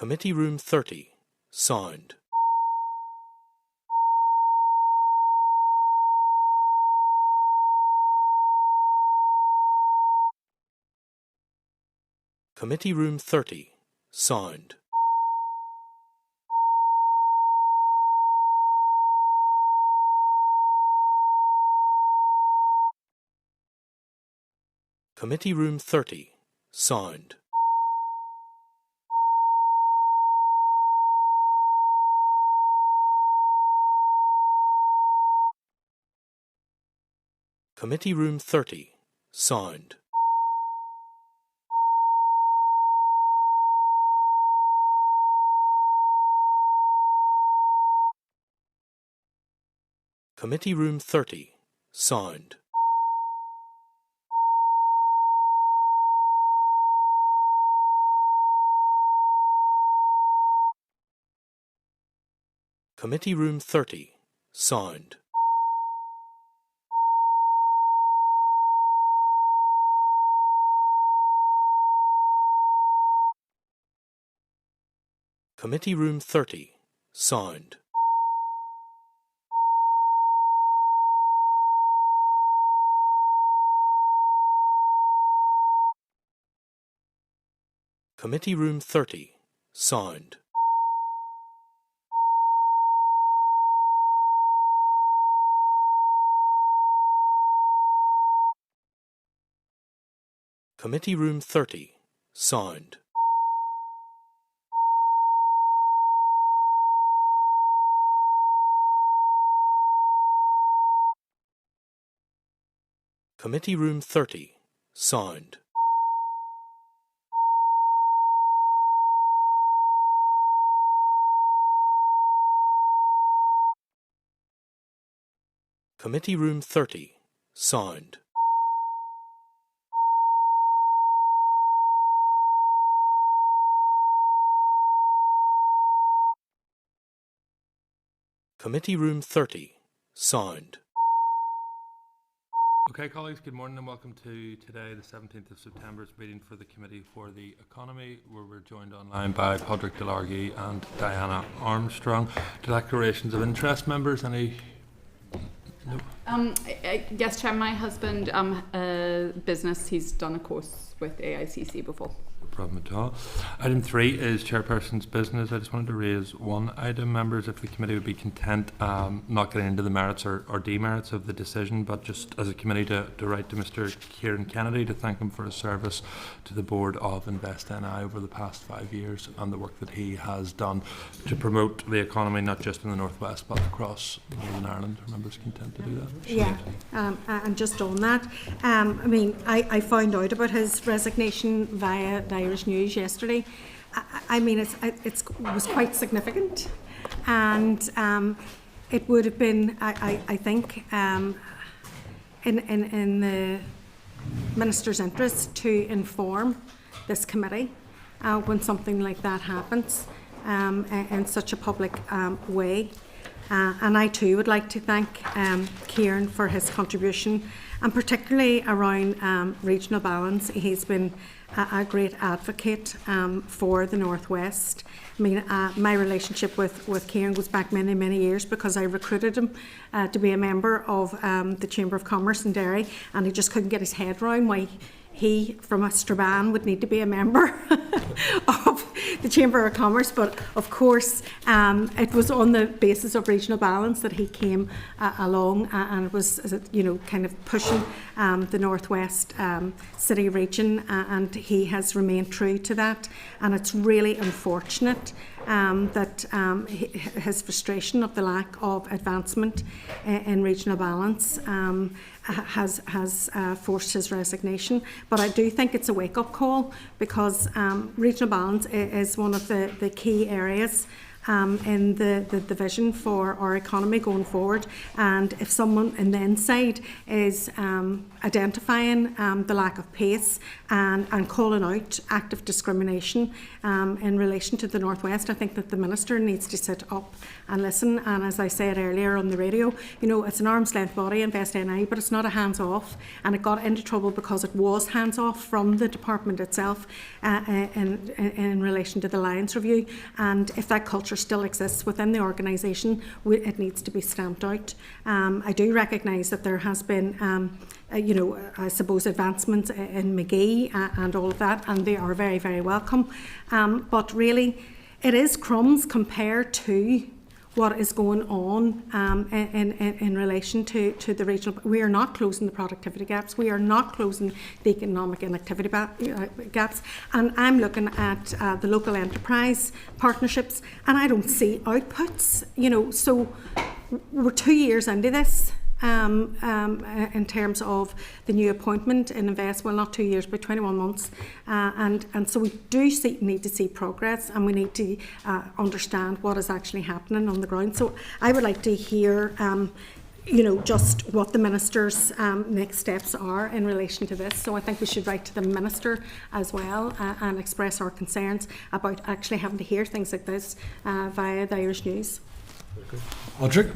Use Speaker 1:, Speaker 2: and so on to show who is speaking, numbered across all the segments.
Speaker 1: Committee Room 30, Sound. Committee Room 30, Sound. Committee Room 30, Sound. Committee Room 30, Sound. Committee Room 30, Sound. Committee Room 30, Sound. Committee Room 30, Sound. Committee Room 30, Sound. Committee Room 30, Sound. Committee Room 30, Sound. Committee Room 30, Sound. Committee Room 30, Sound.
Speaker 2: Okay, colleagues, good morning and welcome to today, the 17th of September's meeting for the Committee for the Economy, where we're joined online by Padraig Delargy and Diana Armstrong. Declarations of interest, members, any? No.
Speaker 3: Yes, Chair, my husband, business, he's done a course with AICC before.
Speaker 2: No problem at all. Item 3 is Chairperson's business. I just wanted to raise one item, members, if the committee would be content not getting into the merits or demerits of the decision, but just as a committee to write to Mr. Kieran Kennedy to thank him for his service to the board of Invest NI over the past 5 years and the work that he has done to promote the economy, not just in the Northwest but across Northern Ireland. Are members content to do that?
Speaker 4: Yeah, and just on that, I found out about his resignation via the Irish News yesterday. It was quite significant, and it would have been, I think, in the Minister's interest to inform this committee when something like that happens in such a public way. And I too would like to thank Kieran for his contribution, and particularly around regional balance. He's been a great advocate for the Northwest. I mean, my relationship with Kieran goes back many, many years because I recruited him to be a member of the Chamber of Commerce in Derry, and he just couldn't get his head around why he, from a Strabane, would need to be a member of the Chamber of Commerce. But of course, it was on the basis of regional balance that he came along, and it was, kind of pushing the Northwest city region, and he has remained true to that. And it's really unfortunate that his frustration of the lack of advancement in regional balance has forced his resignation. But I do think it's a wake-up call, because regional balance is one of the key areas in the vision for our economy going forward. And if someone in the inside is identifying the lack of pace and calling out active discrimination in relation to the North West, I think that the Minister needs to sit up and listen. And as I said earlier on the radio, it's an arm's length body, Invest NI, but it's not a hands off. And it got into trouble because it was hands off from the department itself in relation to the Lions Review. And if that culture still exists within the organisation, it needs to be stamped out. I do recognise that there has been I suppose advancements in McGee and all of that, and they are very, very welcome. But really, it is crumbs compared to what is going on in relation to the regional. We are not closing the productivity gaps. We are not closing the economic and activity gaps. And I'm looking at the local enterprise partnerships, and I don't see outputs. So we're 2 years into this. In terms of the new appointment in Invest, well, not 2 years, but 21 months. And so we do need to see progress, and we need to understand what is actually happening on the ground. So I would like to hear, just what the Minister's next steps are in relation to this. So I think we should write to the Minister as well and express our concerns about actually having to hear things like this via the Irish News.
Speaker 5: Patrick.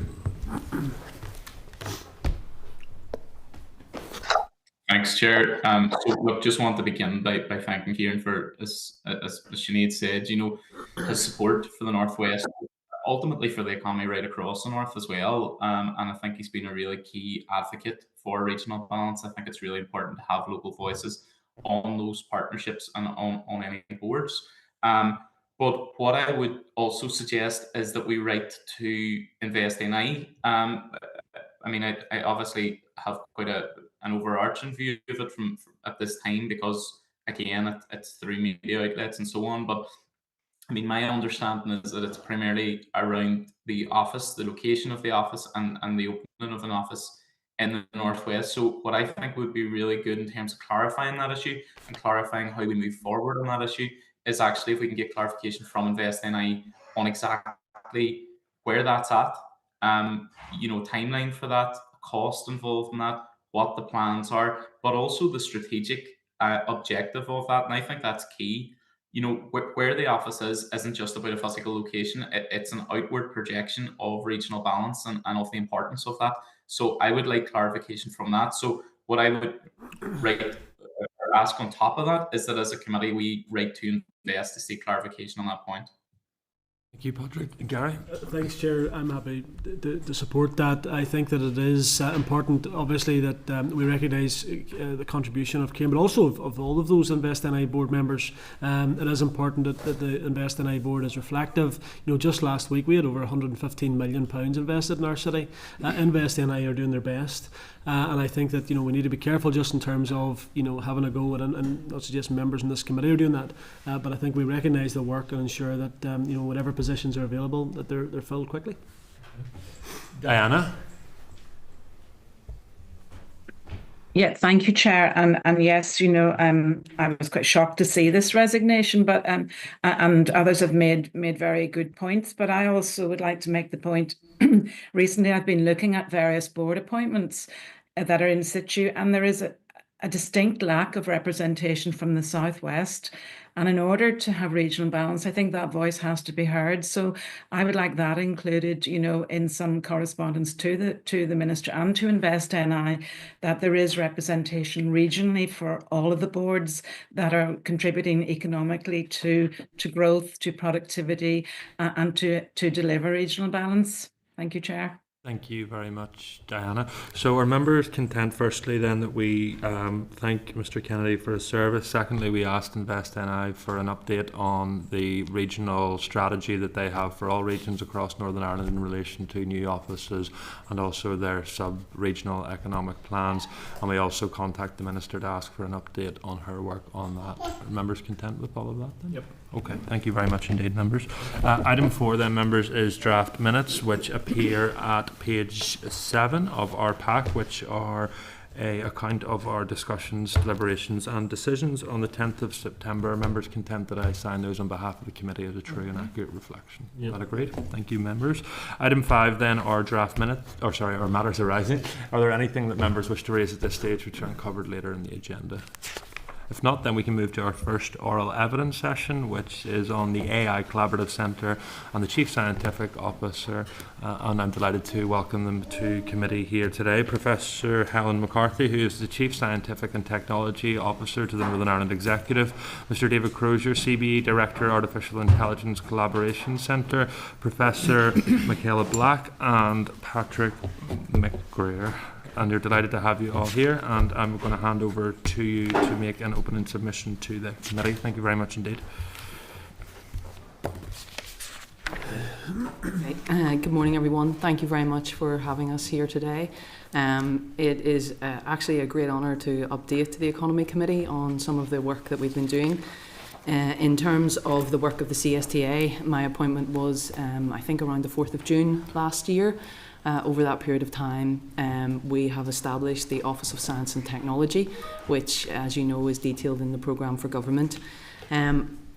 Speaker 6: Thanks, Chair. So look, just want to begin by thanking Kieran for, as Sinead said, his support for the North West, ultimately for the economy right across the North as well. And I think he's been a really key advocate for regional balance. I think it's really important to have local voices on those partnerships and on any boards. But what I would also suggest is that we write to Invest NI. I obviously have quite an overarching view of it from at this time, because again it's through media outlets and so on. But my understanding is that it's primarily around the office, the location of the office, and the opening of an office in the Northwest. So what I think would be really good in terms of clarifying that issue and clarifying how we move forward on that issue is actually if we can get clarification from Invest NI on exactly where that's at, timeline for that, cost involved in that, what the plans are, but also the strategic objective of that. And I think that's key. Where the office isn't just about a physical location. It's an outward projection of regional balance and of the importance of that. So I would like clarification from that. So what I would ask on top of that is that as a committee, we write to Invest to seek clarification on that point.
Speaker 2: Thank you, Patrick. And Gary?
Speaker 5: Thanks, Chair. I'm happy to support that. I think that it is important, obviously, that we recognise the contribution of Kieran, but also of all of those Invest NI board members. It is important that the Invest NI board is reflective. Just last week we had over £115 million invested in our city. Invest NI are doing their best. And I think that we need to be careful just in terms of having a go and not suggesting members in this committee are doing that, but I think we recognise the work and ensure that whatever positions are available, that they're filled quickly.
Speaker 2: Diana.
Speaker 7: Yeah, thank you, Chair. And yes, I was quite shocked to see this resignation, but and others have made very good points. But I also would like to make the point. Recently, I've been looking at various board appointments that are in situ, and there is a distinct lack of representation from the Southwest. And in order to have regional balance, I think that voice has to be heard. So I would like that included, in some correspondence to the Minister and to Invest NI, that there is representation regionally for all of the boards that are contributing economically to growth, to productivity, and to deliver regional balance. Thank you, Chair.
Speaker 2: Thank you very much, Diana. So are members content, firstly, then, that we thank Mr Kennedy for his service? Secondly, we asked Invest NI for an update on the regional strategy that they have for all regions across Northern Ireland in relation to new offices and also their sub-regional economic plans. And we also contact the Minister to ask for an update on her work on that. Are members content with all of that, then? Yep. Okay, thank you very much indeed, members. Item 4 then, members, is draft minutes, which appear at page 7 of our pack, which are a account of our discussions, deliberations and decisions on the 10th of September. Members content that I sign those on behalf of the committee as a true and accurate reflection. Is that agreed? Thank you, members. Item 5 then are draft minutes, or matters arising. Are there anything that members wish to raise at this stage which aren't covered later in the agenda? If not, then we can move to our first oral evidence session, which is on the AI Collaborative Centre and the Chief Scientific Officer, and I'm delighted to welcome them to committee here today. Professor Helen McCarthy, who is the Chief Scientific and Technology Officer to the Northern Ireland Executive, Mr. David Crozier, CBE Director, Artificial Intelligence Collaboration Centre, Professor Michaela Black and Patrick McGirr. And you're delighted to have you all here, and I'm going to hand over to you to make an opening submission to the committee. Thank you very much indeed.
Speaker 8: Good morning, everyone. Thank you very much for having us here today. It is actually a great honour to update the Economy Committee on some of the work that we've been doing. In terms of the work of the CSTA, my appointment was, I think, around the 4th of June last year. Over that period of time, we have established the Office of Science and Technology, which, as you know, is detailed in the Programme for Government.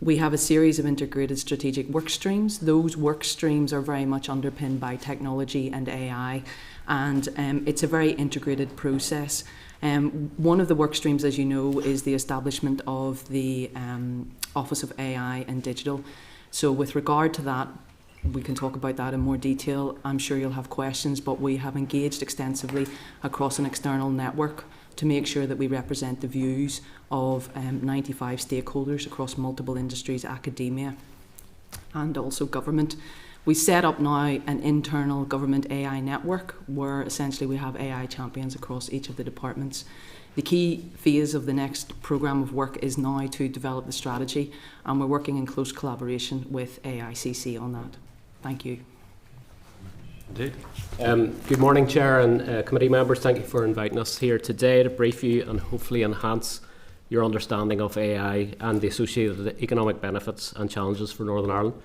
Speaker 8: We have a series of integrated strategic work streams. Those work streams are very much underpinned by technology and AI, and it's a very integrated process. One of the work streams, as you know, is the establishment of the Office of AI and Digital. So with regard to that, we can talk about that in more detail. I'm sure you'll have questions, but we have engaged extensively across an external network to make sure that we represent the views of 95 stakeholders across multiple industries, academia and also government. We set up now an internal government AI network where essentially we have AI champions across each of the departments. The key phase of the next programme of work is now to develop the strategy, and we're working in close collaboration with AICC on that. Thank you.
Speaker 2: Indeed.
Speaker 9: Good morning, Chair and committee members. Thank you for inviting us here today to brief you and hopefully enhance your understanding of AI and the associated economic benefits and challenges for Northern Ireland.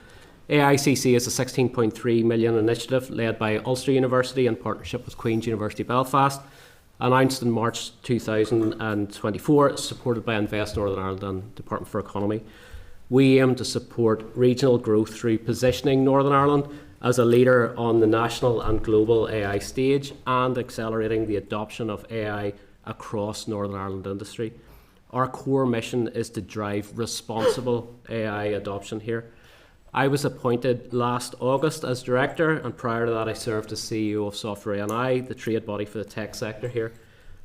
Speaker 9: AICC is a £16.3 million initiative led by Ulster University in partnership with Queen's University Belfast, announced in March 2024, supported by Invest Northern Ireland and Department for Economy. We aim to support regional growth through positioning Northern Ireland as a leader on the national and global AI stage and accelerating the adoption of AI across Northern Ireland industry. Our core mission is to drive responsible AI adoption here. I was appointed last August as Director, and prior to that I served as CEO of Software AI, the trade body for the tech sector here.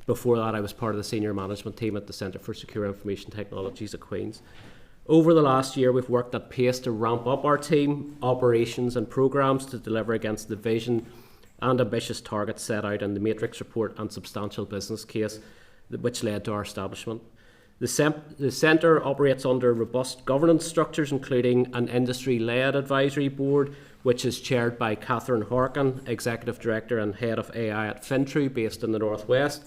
Speaker 9: Before that I was part of the senior management team at the Centre for Secure Information Technologies at Queen's. Over the last year, we've worked at pace to ramp up our team, operations and programmes to deliver against the vision and ambitious targets set out in the Matrix report and substantial business case which led to our establishment. The Centre operates under robust governance structures, including an industry-led advisory board, which is chaired by Catherine Harkin, Executive Director and Head of AI at Fintru, based in the Northwest,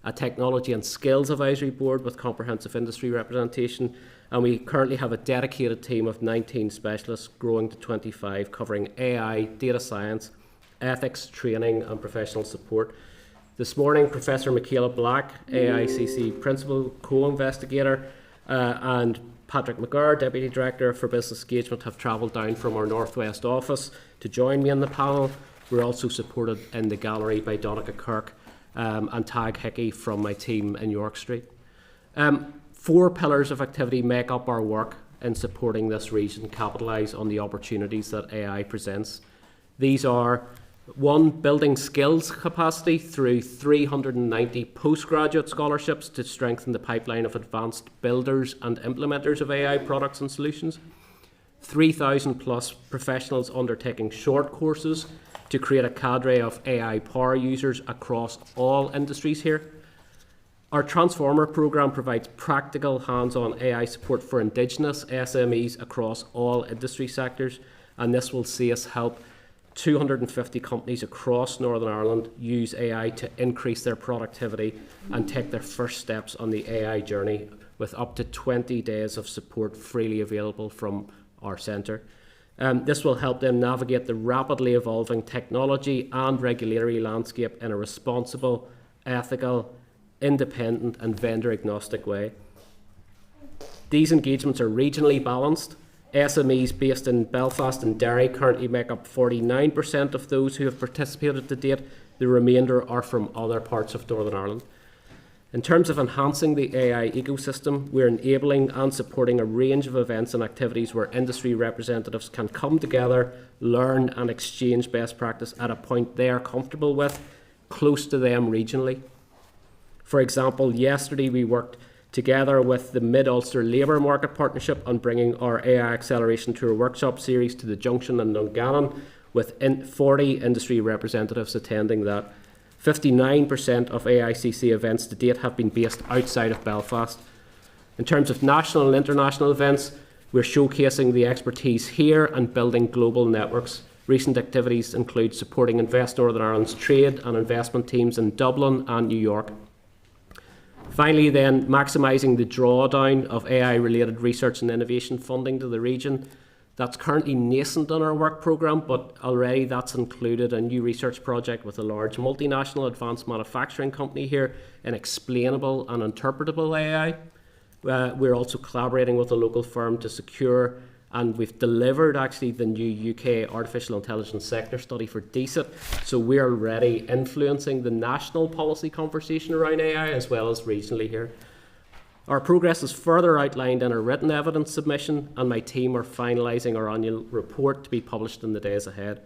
Speaker 9: a Technology and Skills Advisory Board with comprehensive industry representation, and we currently have a dedicated team of 19 specialists, growing to 25, covering AI, data science, ethics, training and professional support. This morning, Professor Michaela Black, AICC Principal Co-Investigator, and Patrick McGirr, Deputy Director for Business Engagement, have travelled down from our Northwest office to join me in the panel. We're also supported in the gallery by Donica Kirk and Tag Hickey from my team in York Street. 4 pillars of activity make up our work in supporting this region capitalise on the opportunities that AI presents. These are: 1, building skills capacity through 390 postgraduate scholarships to strengthen the pipeline of advanced builders and implementers of AI products and solutions. 3,000 plus professionals undertaking short courses to create a cadre of AI power users across all industries here. Our Transformer programme provides practical hands-on AI support for Indigenous SMEs across all industry sectors, and this will see us help 250 companies across Northern Ireland use AI to increase their productivity and take their first steps on the AI journey, with up to 20 days of support freely available from our centre. This will help them navigate the rapidly evolving technology and regulatory landscape in a responsible, ethical, independent and vendor agnostic way. These engagements are regionally balanced. SMEs based in Belfast and Derry currently make up 49% of those who have participated to date. The remainder are from other parts of Northern Ireland. In terms of enhancing the AI ecosystem, we're enabling and supporting a range of events and activities where industry representatives can come together, learn and exchange best practice at a point they are comfortable with, close to them regionally. For example, yesterday we worked together with the Mid-Ulster Labour Market Partnership on bringing our AI Acceleration Tour workshop series to the Junction in Dungannon, with 40 industry representatives attending that. 59% of AICC events to date have been based outside of Belfast. In terms of national and international events, we're showcasing the expertise here and building global networks. Recent activities include supporting Invest Northern Ireland's trade and investment teams in Dublin and New York. Finally then, maximising the drawdown of AI-related research and innovation funding to the region. That's currently nascent in our work programme, but already that's included a new research project with a large multinational advanced manufacturing company here in explainable and interpretable AI. We're also collaborating with a local firm to secure, and we've delivered actually the new UK artificial intelligence sector study for DCIT. So we're already influencing the national policy conversation around AI as well as regionally here. Our progress is further outlined in our written evidence submission, and my team are finalising our annual report to be published in the days ahead.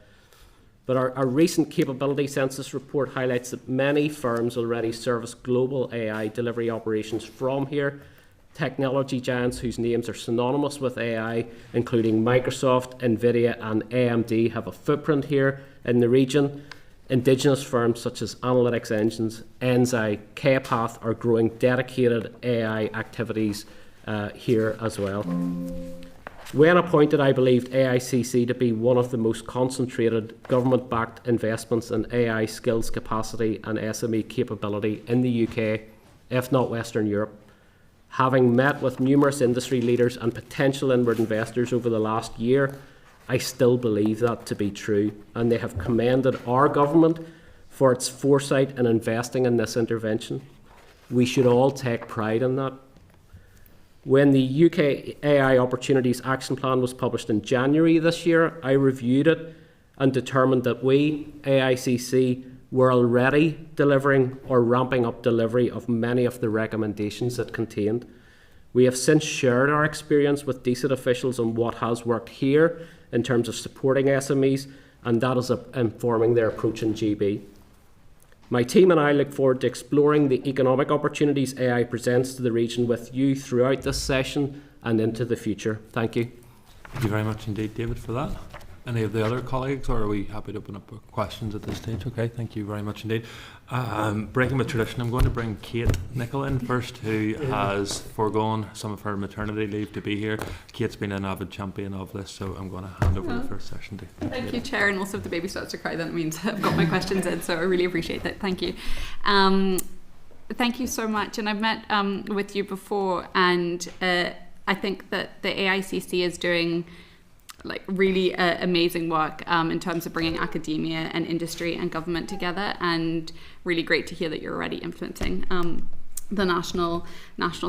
Speaker 9: But our recent capability census report highlights that many firms already service global AI delivery operations from here. Technology giants whose names are synonymous with AI, including Microsoft, Nvidia and AMD, have a footprint here in the region. Indigenous firms such as Analytics Engines, Enzi, KPath are growing dedicated AI activities here as well. When appointed, I believed AICC to be one of the most concentrated government-backed investments in AI skills capacity and SME capability in the UK, if not Western Europe. Having met with numerous industry leaders and potential inward investors over the last year, I still believe that to be true, and they have commended our government for its foresight in investing in this intervention. We should all take pride in that. When the UK AI Opportunities Action Plan was published in January this year, I reviewed it and determined that we, AICC, were already delivering or ramping up delivery of many of the recommendations it contained. We have since shared our experience with DCIT officials on what has worked here in terms of supporting SMEs, and that is informing their approach in GB. My team and I look forward to exploring the economic opportunities AI presents to the region with you throughout this session and into the future. Thank you.
Speaker 2: Thank you very much indeed, David, for that. Any of the other colleagues, or are we happy to open up questions at this stage? Okay, thank you very much indeed. Breaking with tradition, I'm going to bring Kate Nicholl in first, who has foregone some of her maternity leave to be here. Kate's been an avid champion of this, so I'm going to hand over the first session to you.
Speaker 3: Thank you, Chair, and also if the baby starts to cry, that means I've got my questions in, so I really appreciate that. Thank you. Thank you so much, and I've met with you before, and I think that the AICC is doing really amazing work in terms of bringing academia and industry and government together, and really great to hear that you're already influencing the national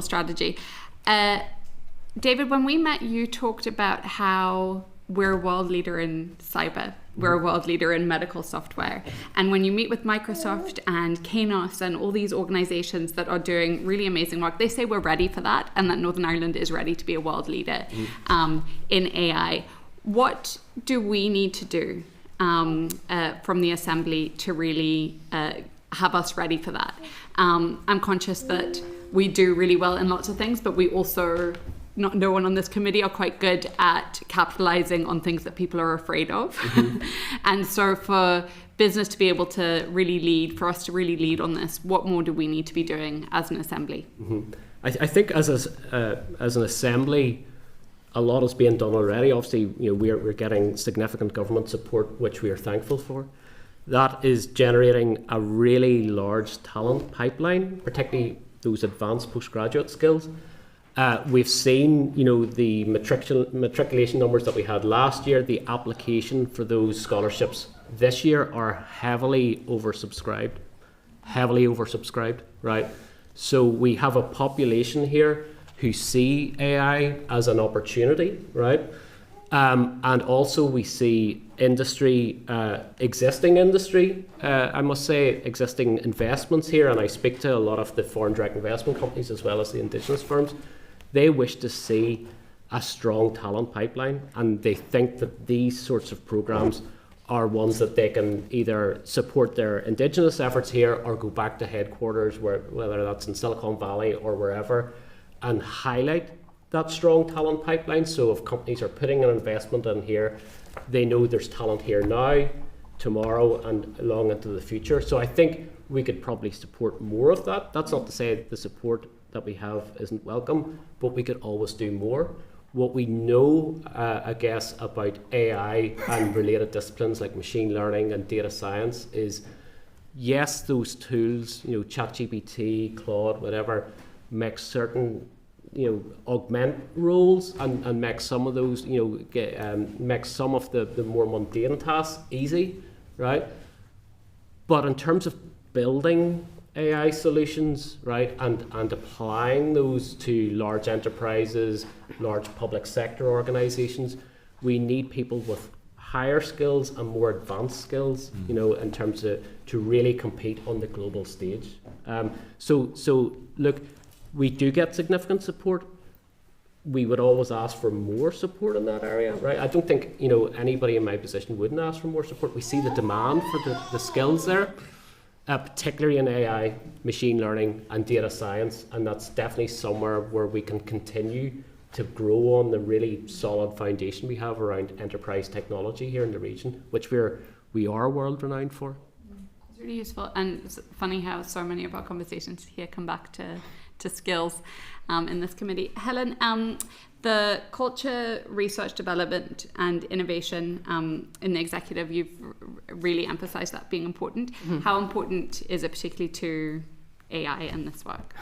Speaker 3: strategy. David, when we met, you talked about how we're a world leader in cyber, we're a world leader in medical software, and when you meet with Microsoft and Kainos and all these organizations that are doing really amazing work, they say we're ready for that, and that Northern Ireland is ready to be a world leader in AI. What do we need to do from the Assembly to really have us ready for that? I'm conscious that we do really well in lots of things, but we also, no one on this committee are quite good at capitalising on things that people are afraid of. And so for business to be able to really lead, for us to really lead on this, what more do we need to be doing as an Assembly?
Speaker 9: I think as an Assembly, a lot is being done already. Obviously, we're getting significant government support, which we are thankful for. That is generating a really large talent pipeline, particularly those advanced postgraduate skills. We've seen, the matriculation numbers that we had last year. The application for those scholarships this year are heavily oversubscribed, right? So we have a population here who see AI as an opportunity, right? And also we see industry, existing industry, I must say, existing investments here, and I speak to a lot of the foreign direct investment companies as well as the indigenous firms. They wish to see a strong talent pipeline, and they think that these sorts of programs are ones that they can either support their indigenous efforts here or go back to headquarters, whether that's in Silicon Valley or wherever, and highlight that strong talent pipeline. So if companies are putting an investment in here, they know there's talent here now, tomorrow, and long into the future. So I think we could probably support more of that. That's not to say the support that we have isn't welcome, but we could always do more. What we know, I guess, about AI and related disciplines like machine learning and data science is, yes, those tools, ChatGPT, Claude, whatever, make certain, augment roles and make some of those, make some of the more mundane tasks easy, right? But in terms of building AI solutions, right, and applying those to large enterprises, large public sector organizations, we need people with higher skills and more advanced skills, in terms of to really compete on the global stage. So look, we do get significant support. We would always ask for more support in that area, right? I don't think anybody in my position wouldn't ask for more support. We see the demand for the skills there. Particularly in AI, machine learning and data science, and that's definitely somewhere where we can continue to grow on the really solid foundation we have around enterprise technology here in the region, which we are world renowned for.
Speaker 3: It's really useful, and it's funny how so many of our conversations here come back to skills in this committee. Helen, the culture, research, development and innovation in the executive, you've really emphasised that being important. Mm-hmm. How important is it particularly to AI in this work?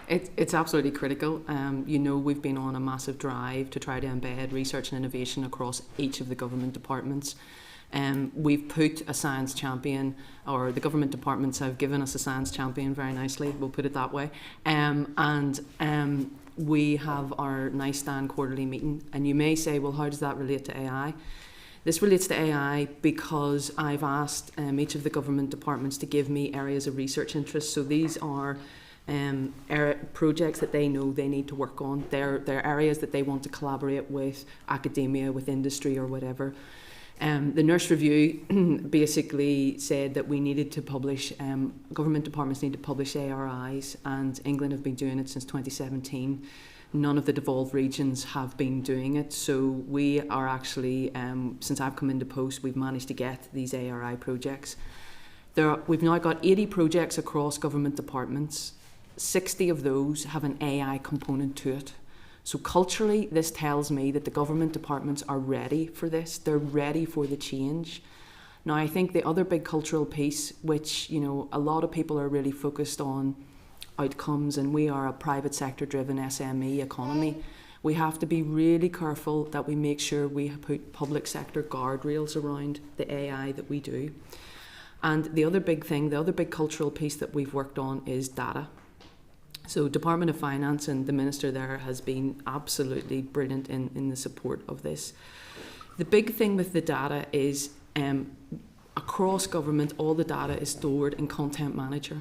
Speaker 8: It's absolutely critical. We've been on a massive drive to try to embed research and innovation across each of the government departments. We've put a science champion, or the government departments have given us a science champion very nicely, we'll put it that way. We have our NICEDAN quarterly meeting, and you may say, well, how does that relate to AI? This relates to AI because I've asked each of the government departments to give me areas of research interest. So these are projects that they know they need to work on. They're areas that they want to collaborate with academia, with industry or whatever. The Nurse Review basically said that we needed to publish, government departments need to publish ARIs, and England have been doing it since 2017. None of the devolved regions have been doing it, so we are actually, since I've come into post, we've managed to get these ARI projects. We've now got 80 projects across government departments. 60 of those have an AI component to it. So culturally, this tells me that the government departments are ready for this. They're ready for the change. Now, I think the other big cultural piece, which, a lot of people are really focused on outcomes, and we are a private sector driven SME economy. We have to be really careful that we make sure we put public sector guardrails around the AI that we do. And the other big thing, the other big cultural piece that we've worked on is data. So Department of Finance and the Minister there has been absolutely brilliant in the support of this. The big thing with the data is across government, all the data is stored in Content Manager.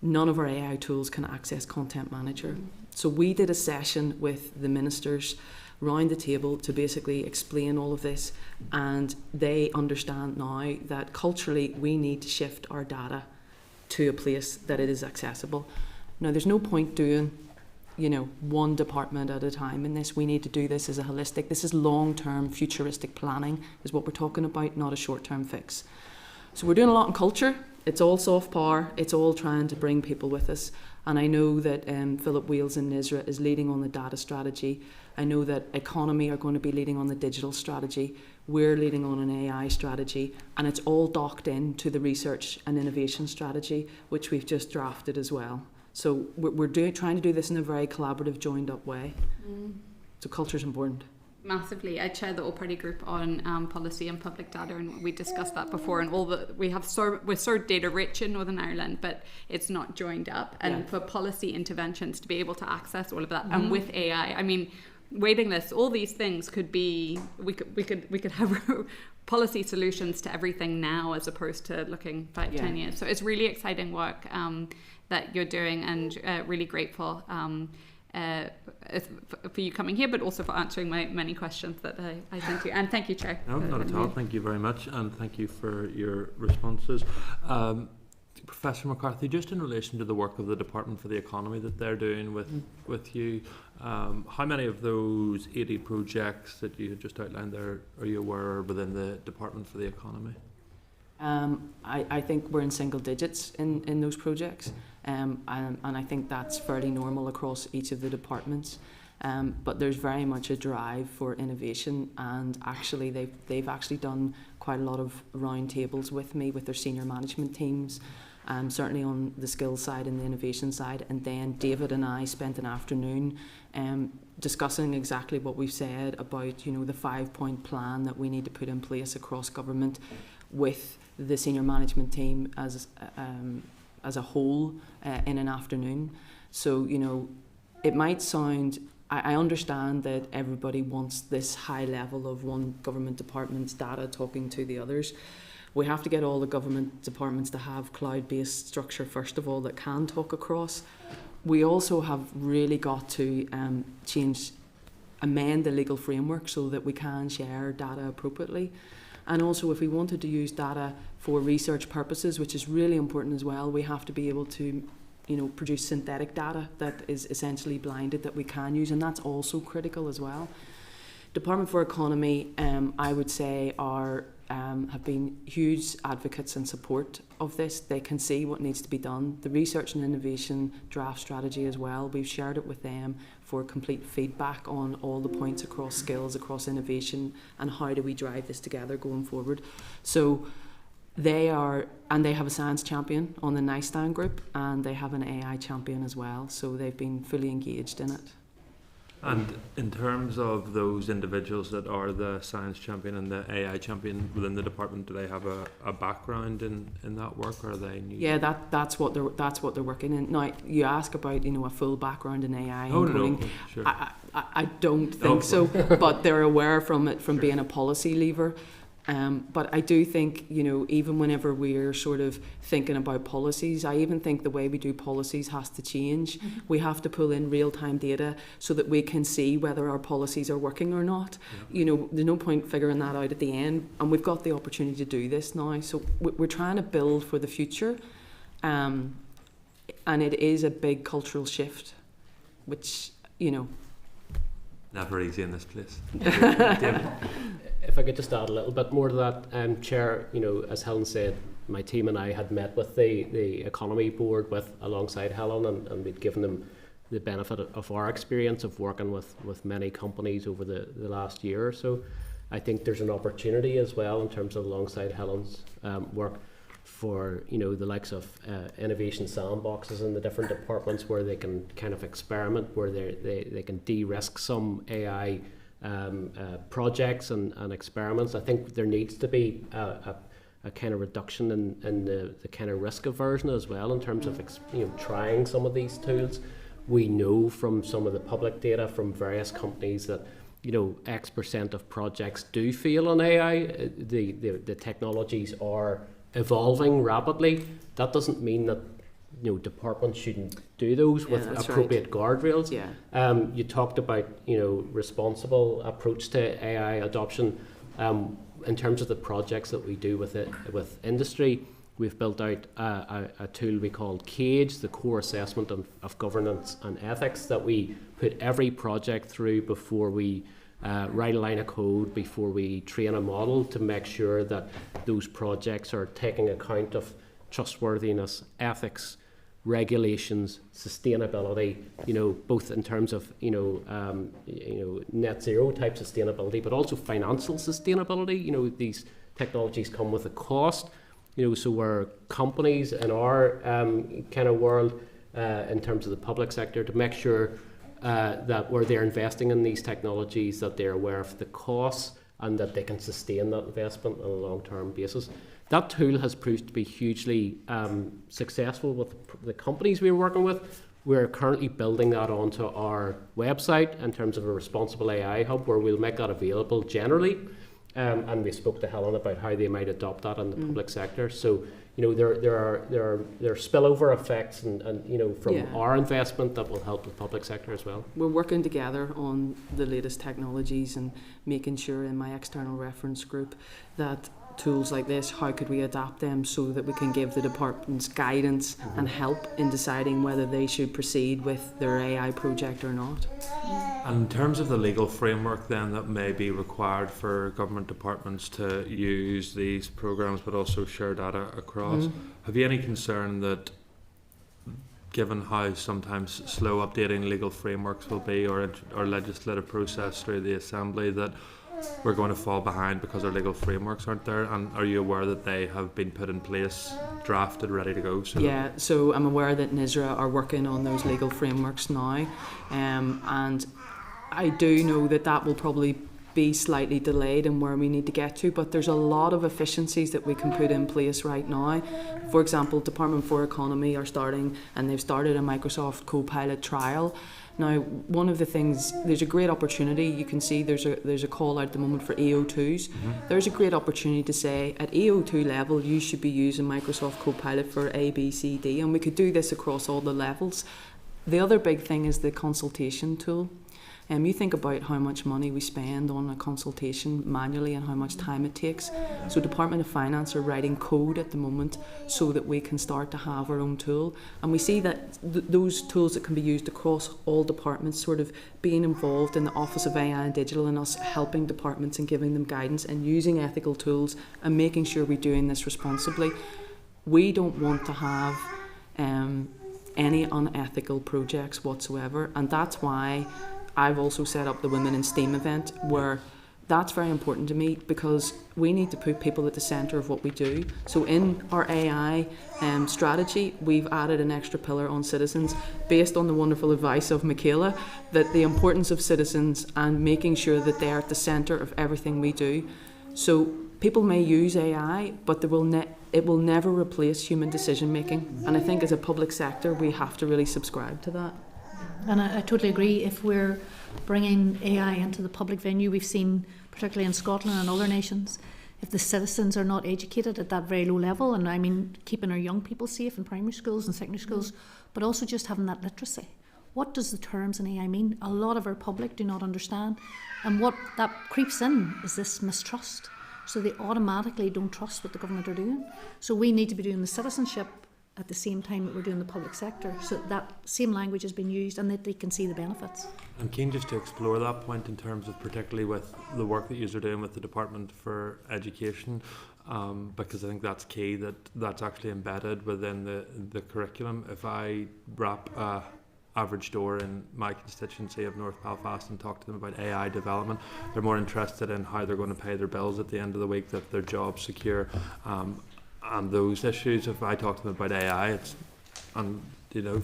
Speaker 8: None of our AI tools can access Content Manager. So we did a session with the ministers round the table to basically explain all of this, and they understand now that culturally we need to shift our data to a place that it is accessible. Now, there's no point doing, one department at a time in this. We need to do this as a holistic. This is long-term futuristic planning is what we're talking about, not a short-term fix. So we're doing a lot in culture. It's all soft power. It's all trying to bring people with us. And I know that Philip Wheels in NISRA is leading on the data strategy. I know that economy are going to be leading on the digital strategy. We're leading on an AI strategy. And it's all docked into the research and innovation strategy, which we've just drafted as well. So we're trying to do this in a very collaborative, joined up way. So culture is important.
Speaker 3: Massively. I chair the all-party group on policy and public data, and we discussed that before. And we're so data rich in Northern Ireland, but it's not joined up. And for policy interventions to be able to access all of that, and with AI, I mean, waiting lists, all these things could be. We could have policy solutions to everything now, as opposed to looking 5-10 years. So it's really exciting work that you're doing, and really grateful. For you coming here, but also for answering my many questions that I sent you. And thank you, Chair.
Speaker 2: No, not at all. Thank you very much, and thank you for your responses. Professor McCarthy, just in relation to the work of the Department for the Economy that they're doing with you, how many of those 80 projects that you had just outlined there are you aware of within the Department for the Economy?
Speaker 8: I think we're in single digits in those projects, and I think that's fairly normal across each of the departments. But there's very much a drive for innovation, and actually they've actually done quite a lot of round tables with me, with their senior management teams, certainly on the skills side and the innovation side. And then David and I spent an afternoon discussing exactly what we've said about, the 5-point plan that we need to put in place across government, with the senior management team as a whole in an afternoon. So, it might sound, I understand that everybody wants this high level of one government department's data talking to the others. We have to get all the government departments to have cloud-based structure, first of all, that can talk across. We also have really got to amend the legal framework so that we can share data appropriately. And also, if we wanted to use data for research purposes, which is really important as well, we have to be able to, produce synthetic data that is essentially blinded that we can use, and that's also critical as well. Department for Economy, I would say, have been huge advocates and support of this. They can see what needs to be done. The research and innovation draft strategy as well, we've shared it with them for complete feedback on all the points across skills, across innovation, and how do we drive this together going forward. So they have a science champion on the NISTAN group, and they have an AI champion as well, so they've been fully engaged in it.
Speaker 2: And in terms of those individuals that are the science champion and the AI champion within the department, do they have a background in that work, or are they new?
Speaker 8: Yeah, that's what they're working in. Now, you ask about a full background in AI
Speaker 2: and
Speaker 8: coding.
Speaker 2: No, sure.
Speaker 8: I don't think so, but they're aware from it from being a policy lever. But I do think, even whenever we're sort of thinking about policies, I even think the way we do policies has to change. Mm-hmm. We have to pull in real-time data so that we can see whether our policies are working or not. Yeah. There's no point figuring that out at the end, and we've got the opportunity to do this now. So we're trying to build for the future, and it is a big cultural shift, which,
Speaker 2: Never easy in this place.
Speaker 9: If I could just add a little bit more to that, Chair, as Helen said, my team and I had met with the Economy Board alongside Helen, and we'd given them the benefit of our experience of working with many companies over the last year or so. I think there's an opportunity as well in terms of alongside Helen's work for the likes of innovation sandboxes in the different departments where they can kind of experiment, where they can de-risk some AI projects and experiments. I think there needs to be a kind of reduction in the kind of risk aversion as well in terms of trying some of these tools. We know from some of the public data from various companies that X% of projects do fail on AI. The technologies are evolving rapidly. That doesn't mean that departments shouldn't do those with appropriate guardrails. Yeah. You talked about responsible approach to AI adoption. In terms of the projects that we do with industry, we've built out a tool we call CAGE, the Core Assessment of Governance and Ethics, that we put every project through before we write a line of code, before we train a model, to make sure that those projects are taking account of trustworthiness, ethics, regulations, sustainability, both in terms of net zero type sustainability, but also financial sustainability. These technologies come with a cost, so where companies in our kind of world, in terms of the public sector, to make sure that where they're investing in these technologies, that they're aware of the costs and that they can sustain that investment on a long-term basis. That tool has proved to be hugely successful with the companies we're working with. We're currently building that onto our website in terms of a responsible AI hub, where we'll make that available generally. And we spoke to Helen about how they might adopt that in the public sector. So, there are spillover effects and from our investment that will help the public sector as well.
Speaker 8: We're working together on the latest technologies and making sure in my external reference group that tools like this, how could we adapt them so that we can give the departments guidance and help in deciding whether they should proceed with their AI project or not.
Speaker 2: And in terms of the legal framework then that may be required for government departments to use these programs but also share data across, have you any concern that, given how sometimes slow updating legal frameworks will be or legislative process through the Assembly, that we're going to fall behind because our legal frameworks aren't there? And are you aware that they have been put in place, drafted, ready to go?
Speaker 8: So I'm aware that NISRA are working on those legal frameworks now, and I do know that will probably be slightly delayed in where we need to get to, but there's a lot of efficiencies that we can put in place right now. For example, Department for Economy they've started a Microsoft Copilot trial. Now, one of the things, there's a great opportunity. You can see there's a call out at the moment for EO2s. There's a great opportunity to say at EO2 level you should be using Microsoft Copilot for A, B, C, D, and we could do this across all the levels. The other big thing is the consultation tool. You think about how much money we spend on a consultation manually and how much time it takes. So Department of Finance are writing code at the moment so that we can start to have our own tool. And we see that those tools that can be used across all departments, sort of being involved in the Office of AI and Digital and us helping departments and giving them guidance and using ethical tools and making sure we're doing this responsibly. We don't want to have any unethical projects whatsoever, and that's why I've also set up the Women in STEAM event, where that's very important to me because we need to put people at the centre of what we do. So in our AI strategy, we've added an extra pillar on citizens based on the wonderful advice of Michaela, that the importance of citizens and making sure that they are at the centre of everything we do. So people may use AI, but it will never replace human decision making. And I think as a public sector, we have to really subscribe to that.
Speaker 10: And I totally agree. If we're bringing AI into the public venue, we've seen, particularly in Scotland and other nations, if the citizens are not educated at that very low level, and I mean keeping our young people safe in primary schools and secondary schools, but also just having that literacy. What does the terms in AI mean? A lot of our public do not understand. And what that creeps in is this mistrust. So they automatically don't trust what the government are doing. So we need to be doing the citizenship at the same time that we're doing the public sector, so that same language has been used and that they can see the benefits.
Speaker 2: I'm keen just to explore that point in terms of particularly with the work that you're doing with the Department for Education, because I think that's key, that's actually embedded within the curriculum. If I wrap average door in my constituency of North Belfast and talk to them about AI development, they're more interested in how they're going to pay their bills at the end of the week, that their job's secure, and those issues. If I talk to them about AI,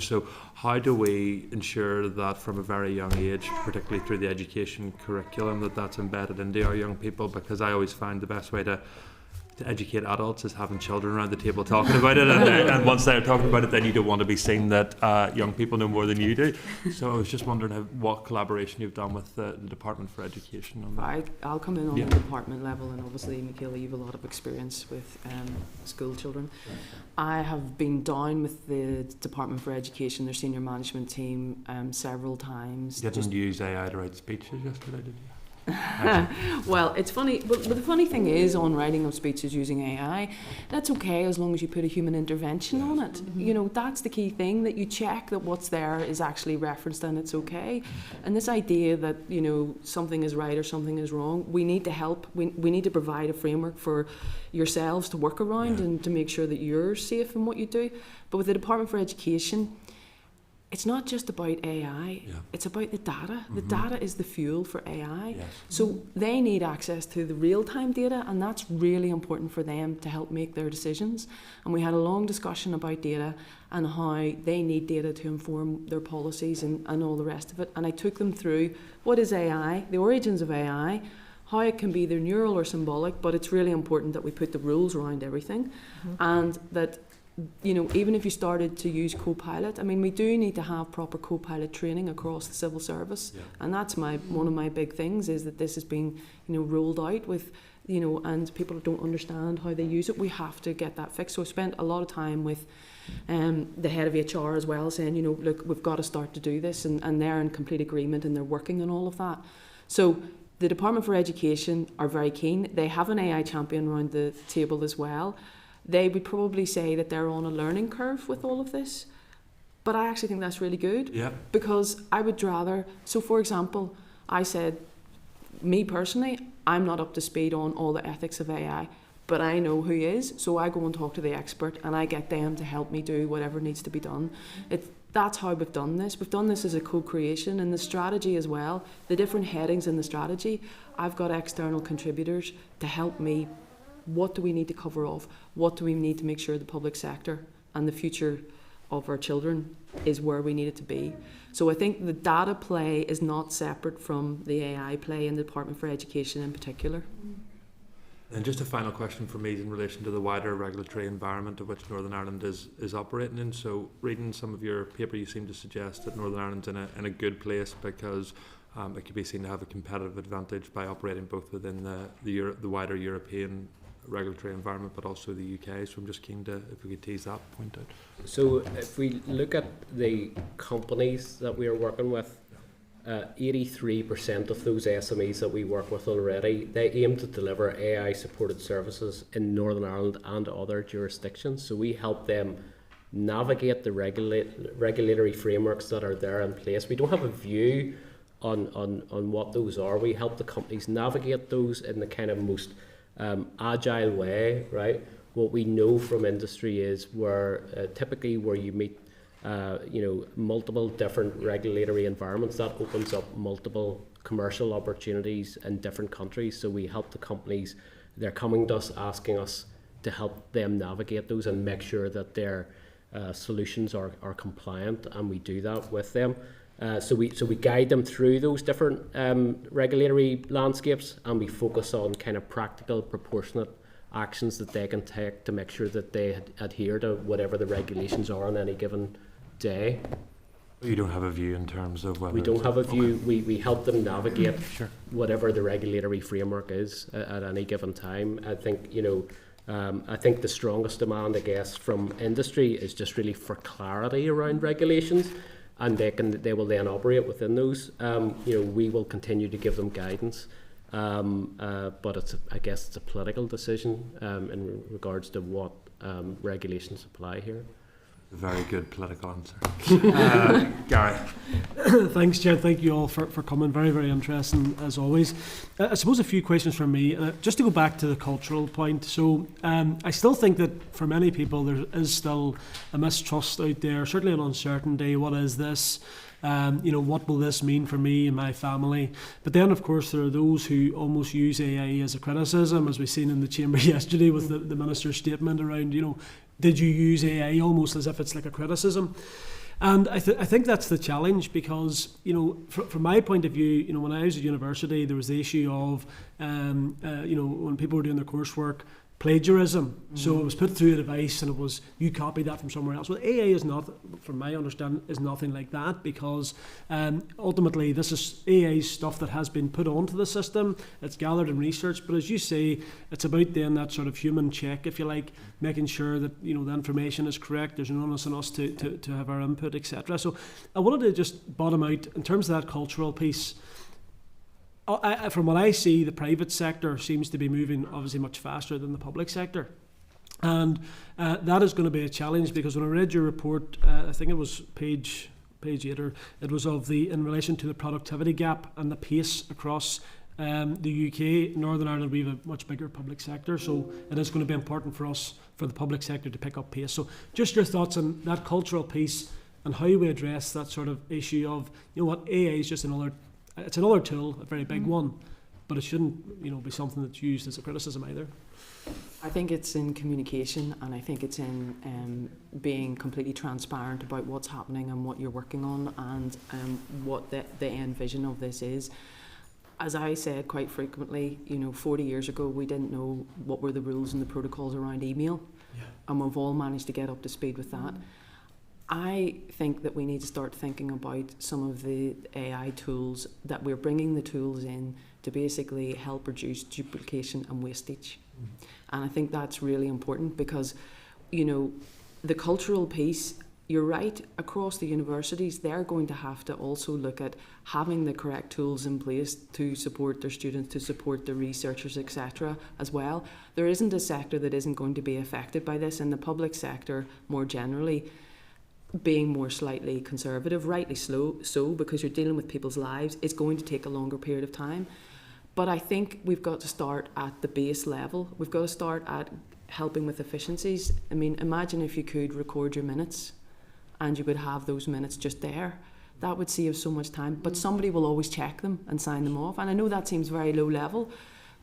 Speaker 2: so how do we ensure that from a very young age, particularly through the education curriculum, that's embedded into our young people? Because I always find the best way to educate adults is having children around the table talking about it, and once they're talking about it, then you don't want to be seen that young people know more than you do. So I was just wondering what collaboration you've done with the Department for Education on that.
Speaker 8: I'll come in on the department level, and obviously Michaela, you have a lot of experience with school children. I have been down with the Department for Education, their senior management team, several times.
Speaker 2: You didn't use AI to write speeches yesterday, did you?
Speaker 8: Well, it's funny, but the funny thing is, on writing of speeches using AI, that's okay as long as you put a human intervention on it. That's the key thing, that you check that what's there is actually referenced and it's okay. And this idea that something is right or something is wrong, we need to help. We need to provide a framework for yourselves to work around and to make sure that you're safe in what you do. But with the Department for Education, it's not just about AI, it's about the data. The data is the fuel for AI. Yes. So they need access to the real-time data, and that's really important for them to help make their decisions. And we had a long discussion about data and how they need data to inform their policies and all the rest of it. And I took them through what is AI, the origins of AI, how it can be either neural or symbolic, but it's really important that we put the rules around everything, and that, you know, even if you started to use Copilot, I mean, we do need to have proper Copilot training across the civil service, and that's one of my big things, is that this is being, you know, rolled out with, you know, and people don't understand how they use it. We have to get that fixed. So I spent a lot of time with the head of HR as well, saying, you know, look, we've got to start to do this, and they're in complete agreement and they're working on all of that. So the Department for Education are very keen. They have an AI champion around the table as well. They would probably say that they're on a learning curve with all of this, but I actually think that's really good, because I would rather, so for example, I said, me personally, I'm not up to speed on all the ethics of AI, but I know who is, so I go and talk to the expert and I get them to help me do whatever needs to be done. That's how we've done this. We've done this as a co-creation, and the strategy as well, the different headings in the strategy, I've got external contributors to help me. What do we need to cover off? What do we need to make sure the public sector and the future of our children is where we need it to be? So I think the data play is not separate from the AI play in the Department for Education in particular.
Speaker 2: And just a final question for me in relation to the wider regulatory environment of which Northern Ireland is operating in. So reading some of your paper, you seem to suggest that Northern Ireland's in a good place because it could be seen to have a competitive advantage by operating both within the wider European regulatory environment, but also the UK. So I'm just keen to, if we could tease that point out.
Speaker 9: So if we look at the companies that we are working with, 83% of those SMEs that we work with already, they aim to deliver AI supported services in Northern Ireland and other jurisdictions. So we help them navigate the regulatory frameworks that are there in place. We don't have a view on what those are. We help the companies navigate those in the kind of most agile way, right? What we know from industry is where typically where you meet multiple different regulatory environments, that opens up multiple commercial opportunities in different countries. So we help the companies, they're coming to us asking us to help them navigate those and make sure that their solutions are compliant, and we do that with them. So we guide them through those different regulatory landscapes, and we focus on kind of practical, proportionate actions that they can take to make sure that they adhere to whatever the regulations are on any given day.
Speaker 2: You don't have a view in terms of whether...
Speaker 9: We don't have a view. Okay. We help them navigate whatever the regulatory framework is at any given time. I think, I think the strongest demand, I guess, from industry is just really for clarity around regulations, and they will then operate within those. We will continue to give them guidance, but I guess it's a political decision in regards to what regulations apply here.
Speaker 2: A very good political answer. Gary.
Speaker 5: Thanks, Chair. Thank you all for coming. Very, very interesting as always. I suppose a few questions from me. Just to go back to the cultural point. So I still think that for many people there is still a mistrust out there, certainly an uncertainty. What is this? What will this mean for me and my family? But then, of course, there are those who almost use AI as a criticism, as we've seen in the chamber yesterday with the minister's statement around, did you use AI, almost as if it's like a criticism. And I think that's the challenge, because, from my point of view, when I was at university, there was the issue of, when people were doing their coursework, plagiarism. So it was put through a device and it was, you copied that from somewhere else. Well, AI is not, from my understanding, is nothing like that, because ultimately this is AI stuff that has been put onto the system. It's gathered and researched, but as you say, it's about then that sort of human check, if you like, making sure that the information is correct. There's an onus on us to have our input, etc. So I wanted to just bottom out in terms of that cultural piece. From what I see, the private sector seems to be moving obviously much faster than the public sector, and that is going to be a challenge, because when I read your report, I think it was page 8, or it was in relation to the productivity gap and the pace across the UK. Northern Ireland, we have a much bigger public sector, so it is going to be important for us, for the public sector, to pick up pace. So just your thoughts on that cultural piece and how we address that sort of issue of, what, AI is just another tool, a very big one, but it shouldn't, be something that's used as a criticism either.
Speaker 8: I think it's in communication, and I think it's in being completely transparent about what's happening and what you're working on, and what the end vision of this is. As I said quite frequently, 40 years ago we didn't know what were the rules and the protocols around email, and we've all managed to get up to speed with that. I think that we need to start thinking about some of the AI tools, that we're bringing the tools in to basically help reduce duplication and wastage. And I think that's really important because, the cultural piece, you're right, across the universities, they're going to have to also look at having the correct tools in place to support their students, to support the researchers, etc. as well. There isn't a sector that isn't going to be affected by this, and the public sector more generally, being more slightly conservative, rightly so, because you're dealing with people's lives, it's going to take a longer period of time. But I think we've got to start at the base level. We've got to start at helping with efficiencies. I mean, imagine if you could record your minutes and you would have those minutes just there. That would save so much time. But somebody will always check them and sign them off. And I know that seems very low level,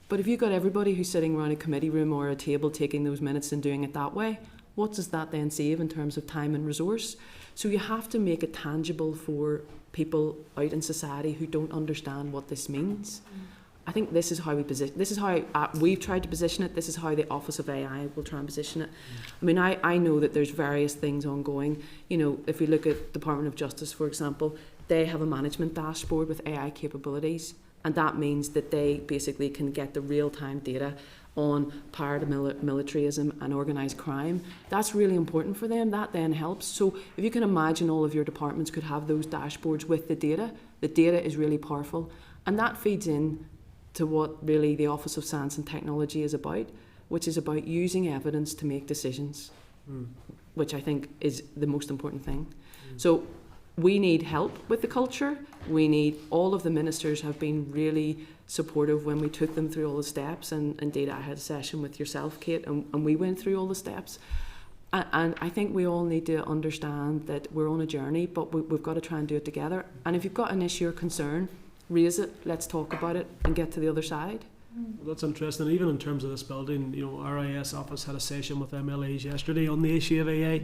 Speaker 8: but if you've got everybody who's sitting around a committee room or a table taking those minutes and doing it that way, what does that then save in terms of time and resource? So you have to make it tangible for people out in society who don't understand what this means. I think this is how we position. This is how we've tried to position it. This is how the Office of AI will try and position it. I mean, I know that there's various things ongoing. If we look at Department of Justice, for example, they have a management dashboard with AI capabilities, and that means that they basically can get the real-time data on paramilitarism and organised crime. That's really important for them. That then helps. So if you can imagine all of your departments could have those dashboards with the data is really powerful. And that feeds in to what really the Office of Science and Technology is about, which is about using evidence to make decisions, which I think is the most important thing. So we need help with the culture. All of the ministers have been really supportive when we took them through all the steps, and indeed I had a session with yourself, Kate, and we went through all the steps. And I think we all need to understand that we're on a journey, but we've got to try and do it together. And if you've got an issue or concern, raise it, let's talk about it and get to the other side.
Speaker 5: Well, that's interesting. Even in terms of this building, our IS office had a session with MLAs yesterday on the issue of AI,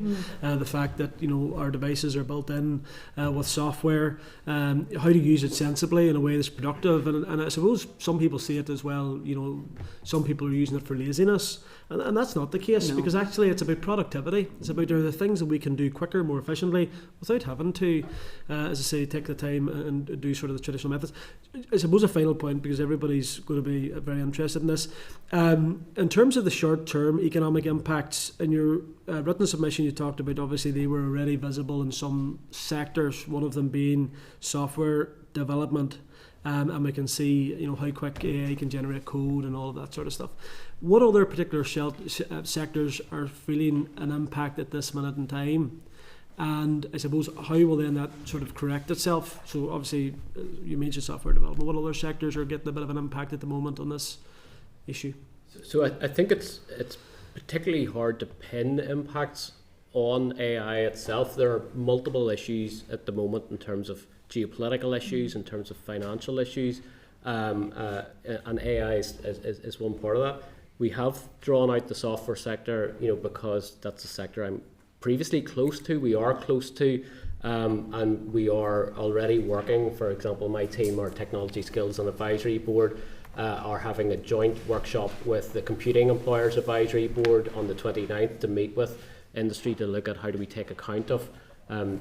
Speaker 5: the fact that our devices are built in with software, how to use it sensibly in a way that's productive, and I suppose some people see it as well. Some people are using it for laziness, and that's not the case, because actually it's about productivity. It's about the things that we can do quicker, more efficiently, without having to, as I say, take the time and do sort of the traditional methods. I suppose a final point, because everybody's going to be very interested in this. In terms of the short-term economic impacts, in your written submission you talked about, obviously they were already visible in some sectors, one of them being software development, and we can see how quick AI can generate code and all of that sort of stuff. What other particular sectors are feeling an impact at this minute in time? And I suppose how will then that sort of correct itself? So obviously you mentioned software development. What other sectors are getting a bit of an impact at the moment on this issue?
Speaker 9: So I think it's particularly hard to pin impacts on AI itself. There are multiple issues at the moment in terms of geopolitical issues, in terms of financial issues, and AI is one part of that. We have drawn out the software sector, because that's a sector I'm previously close to, we are close to, and we are already working. For example, my team, our Technology Skills and Advisory Board, are having a joint workshop with the Computing Employers Advisory Board on the 29th to meet with industry to look at how do we take account of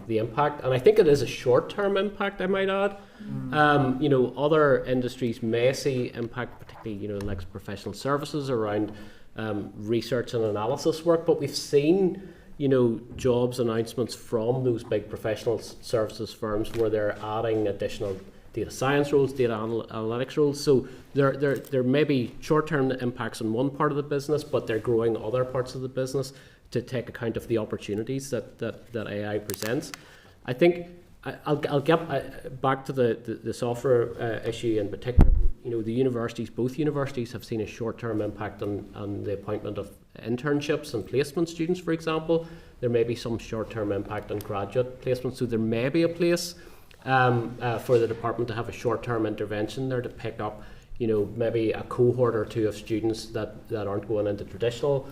Speaker 9: the impact. And I think it is a short-term impact, I might add. Other industries may see impact, particularly like professional services around research and analysis work, but we've seen jobs announcements from those big professional services firms where they're adding additional data science roles, data analytics roles. So there may be short-term impacts on one part of the business, but they're growing other parts of the business to take account of the opportunities that AI presents. I think I'll get back to the software issue in particular. the universities, both universities have seen a short-term impact on the appointment of internships and placement students, for example. There may be some short-term impact on graduate placement, so there may be a place for the department to have a short-term intervention there to pick up, maybe a cohort or two of students that aren't going into traditional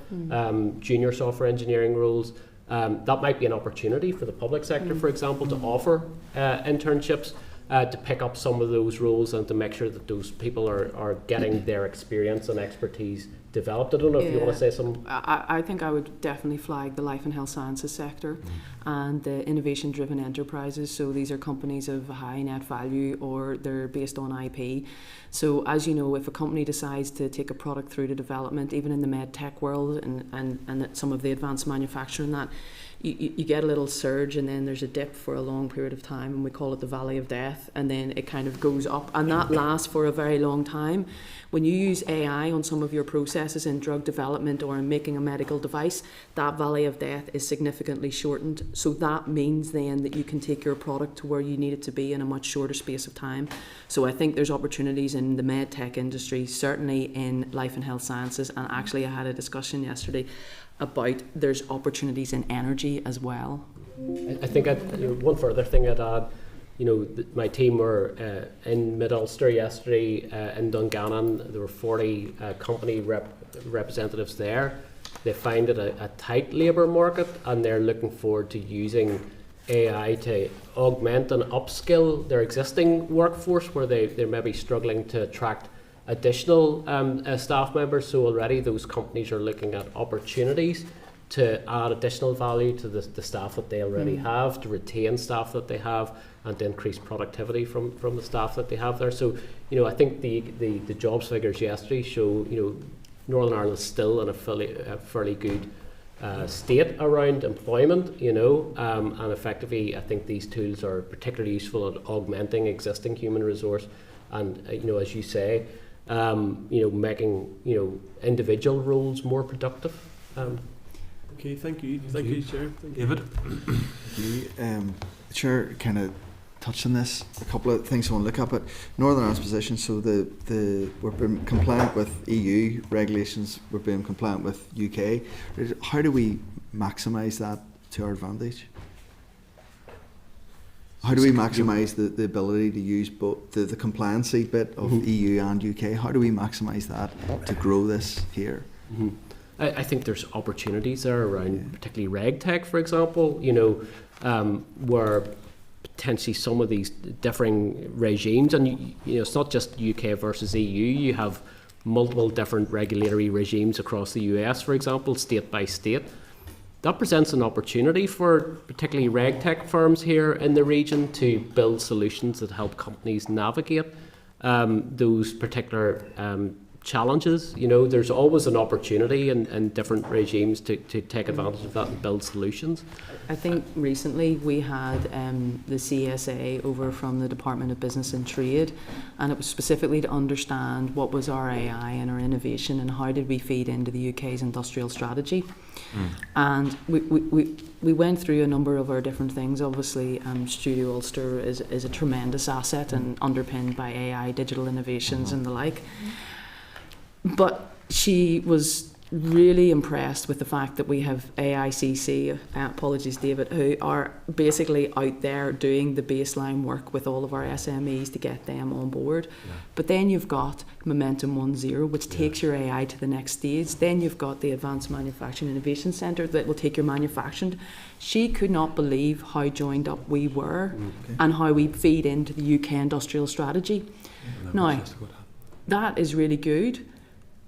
Speaker 9: junior software engineering roles. That might be an opportunity for the public sector, for example, to offer internships to pick up some of those roles and to make sure that those people are getting their experience and expertise developed. I don't know if you want to say something.
Speaker 8: I think I would definitely flag the life and health sciences sector and the innovation-driven enterprises. So these are companies of high net value, or they're based on IP. So as you know, if a company decides to take a product through to development, even in the med tech world and some of the advanced manufacturing, that you get a little surge and then there's a dip for a long period of time, and we call it the valley of death, and then it kind of goes up, and that lasts for a very long time. When you use AI on some of your processes in drug development or in making a medical device, that valley of death is significantly shortened. So that means then that you can take your product to where you need it to be in a much shorter space of time. So I think there's opportunities in the med tech industry, certainly in life and health sciences, and actually I had a discussion yesterday about there's opportunities in energy as well.
Speaker 9: I think one further thing I'd add, my team were in Mid-Ulster yesterday in Dungannon. There were 40 company representatives there. They find it a tight labour market, and they're looking forward to using AI to augment and upskill their existing workforce where they may be struggling to attract additional staff members. So already those companies are looking at opportunities to add additional value to the staff that they already have, to retain staff that they have, and to increase productivity from the staff that they have there. So, I think the jobs figures yesterday show, Northern Ireland is still in a fairly good state around employment, and effectively I think these tools are particularly useful at augmenting existing human resource and, as you say, making, individual roles more productive.
Speaker 5: Okay, thank you. Thank you, Chair.
Speaker 2: David?
Speaker 11: Chair kind of touched on this. A couple of things I want to look at, but Northern Ireland's position. So we've been compliant with EU regulations. We've been compliant with UK. How do we maximise that to our advantage? How do we maximise the ability to use both the compliancy bit of EU and UK? How do we maximise that to grow this here?
Speaker 9: I think there's opportunities there around particularly reg tech, for example, where potentially some of these differing regimes, and it's not just UK versus EU, you have multiple different regulatory regimes across the US, for example, state by state. That presents an opportunity for particularly reg tech firms here in the region to build solutions that help companies navigate those particular challenges. There's always an opportunity in different regimes to take advantage of that and build solutions.
Speaker 8: I think recently we had the CSA over from the Department of Business and Trade, and it was specifically to understand what was our AI and our innovation and how did we feed into the UK's industrial strategy. And we went through a number of our different things. Obviously, Studio Ulster is a tremendous asset and underpinned by AI, digital innovations and the like. But she was really impressed with the fact that we have AICC, apologies David, who are basically out there doing the baseline work with all of our SMEs to get them on board. But then you've got Momentum 1.0, which takes your AI to the next stage. Then you've got the Advanced Manufacturing Innovation Centre that will take your manufacturing. She could not believe how joined up we were and how we feed into the UK industrial strategy. Now, that is really good.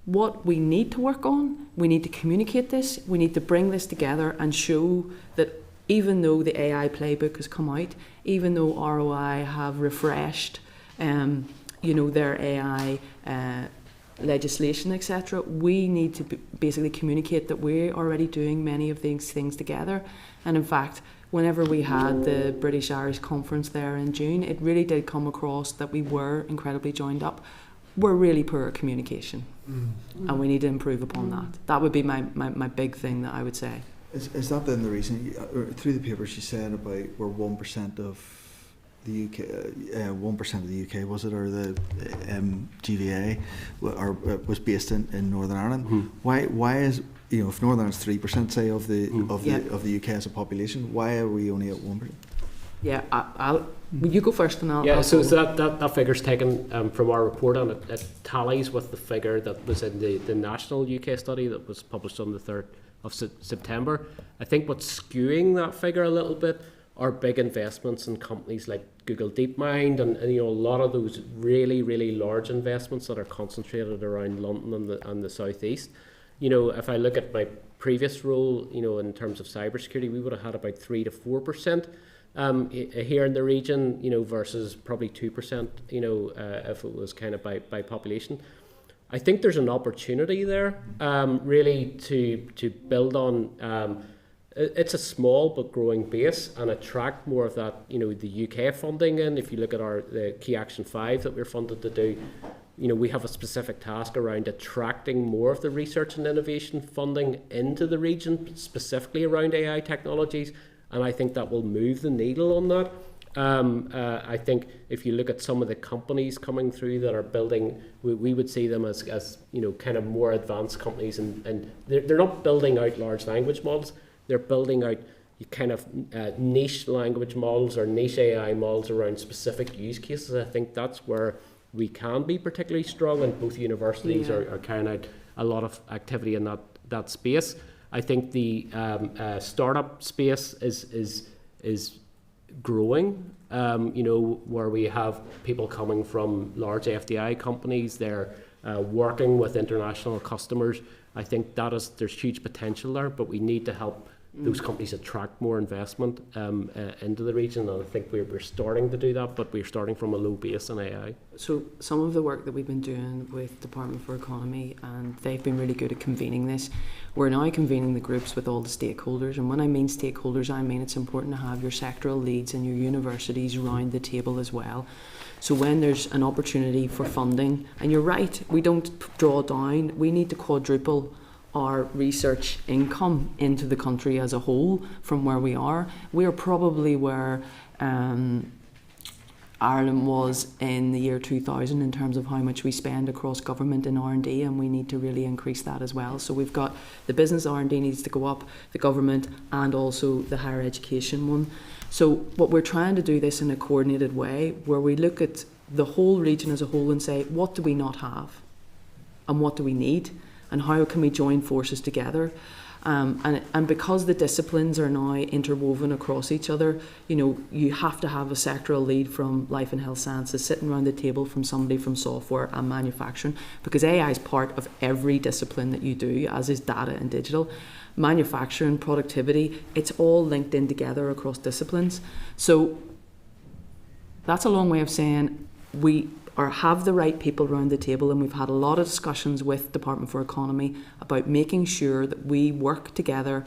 Speaker 8: What we need to work on, we need to communicate this, we need to bring this together and show that even though the AI playbook has come out, even though ROI have refreshed their AI legislation, etc., we need to basically communicate that we're already doing many of these things together. And in fact, whenever we had the British Irish conference there in June, it really did come across that we were incredibly joined up. We're really poor at communication, and we need to improve upon that. That would be my big thing that I would say.
Speaker 11: Is that then the reason, through the papers you said about we're 1% of the UK, 1% of the UK, was it, or the GVA, was based in Northern Ireland. Why is, if Northern Ireland's 3%, say, of the UK as a population, why are we only at 1%?
Speaker 8: Yeah, you go first and I'll...
Speaker 9: Yeah, so that figure's taken from our report, and it tallies with the figure that was in the national UK study that was published on the 3rd of September. I think what's skewing that figure a little bit are big investments in companies like Google DeepMind and a lot of those really, really large investments that are concentrated around London and the southeast. If I look at my previous role, in terms of cybersecurity, we would have had about 3 to 4% here in the region, versus probably 2%, if it was kind of by population. I think there's an opportunity there, really to build on. It's a small but growing base and attract more of that, the UK funding in. If you look at the Key Action 5 that we're funded to do, we have a specific task around attracting more of the research and innovation funding into the region, specifically around AI technologies, and I think that will move the needle on that. I think if you look at some of the companies coming through that are building, we would see them as kind of more advanced companies, and they're not building out large language models. They're building out kind of niche language models or niche AI models around specific use cases. I think that's where we can be particularly strong, and both universities are carrying out a lot of activity in that space. I think the startup space is growing, where we have people coming from large FDI companies. They're working with international customers. I think there's huge potential there, but we need to help those companies attract more investment into the region, and I think we're starting to do that, but we're starting from a low base in AI.
Speaker 8: So some of the work that we've been doing with Department for Economy, and they've been really good at convening this, we're now convening the groups with all the stakeholders, and when I mean stakeholders, I mean it's important to have your sectoral leads and your universities around the table as well. So when there's an opportunity for funding, and you're right, we don't draw down, we need to quadruple our research income into the country as a whole from where we are. We are probably where Ireland was in the year 2000 in terms of how much we spend across government in R&D, and we need to really increase that as well. So we've got the business R&D needs to go up, the government, and also the higher education one. So what we're trying to do this in a coordinated way, where we look at the whole region as a whole and say, what do we not have and what do we need? And how can we join forces together? And because the disciplines are now interwoven across each other, you have to have a sectoral lead from life and health sciences sitting around the table from somebody from software and manufacturing, because AI is part of every discipline that you do, as is data and digital. Manufacturing, productivity, it's all linked in together across disciplines. So that's a long way of saying we have the right people around the table, and we've had a lot of discussions with Department for Economy about making sure that we work together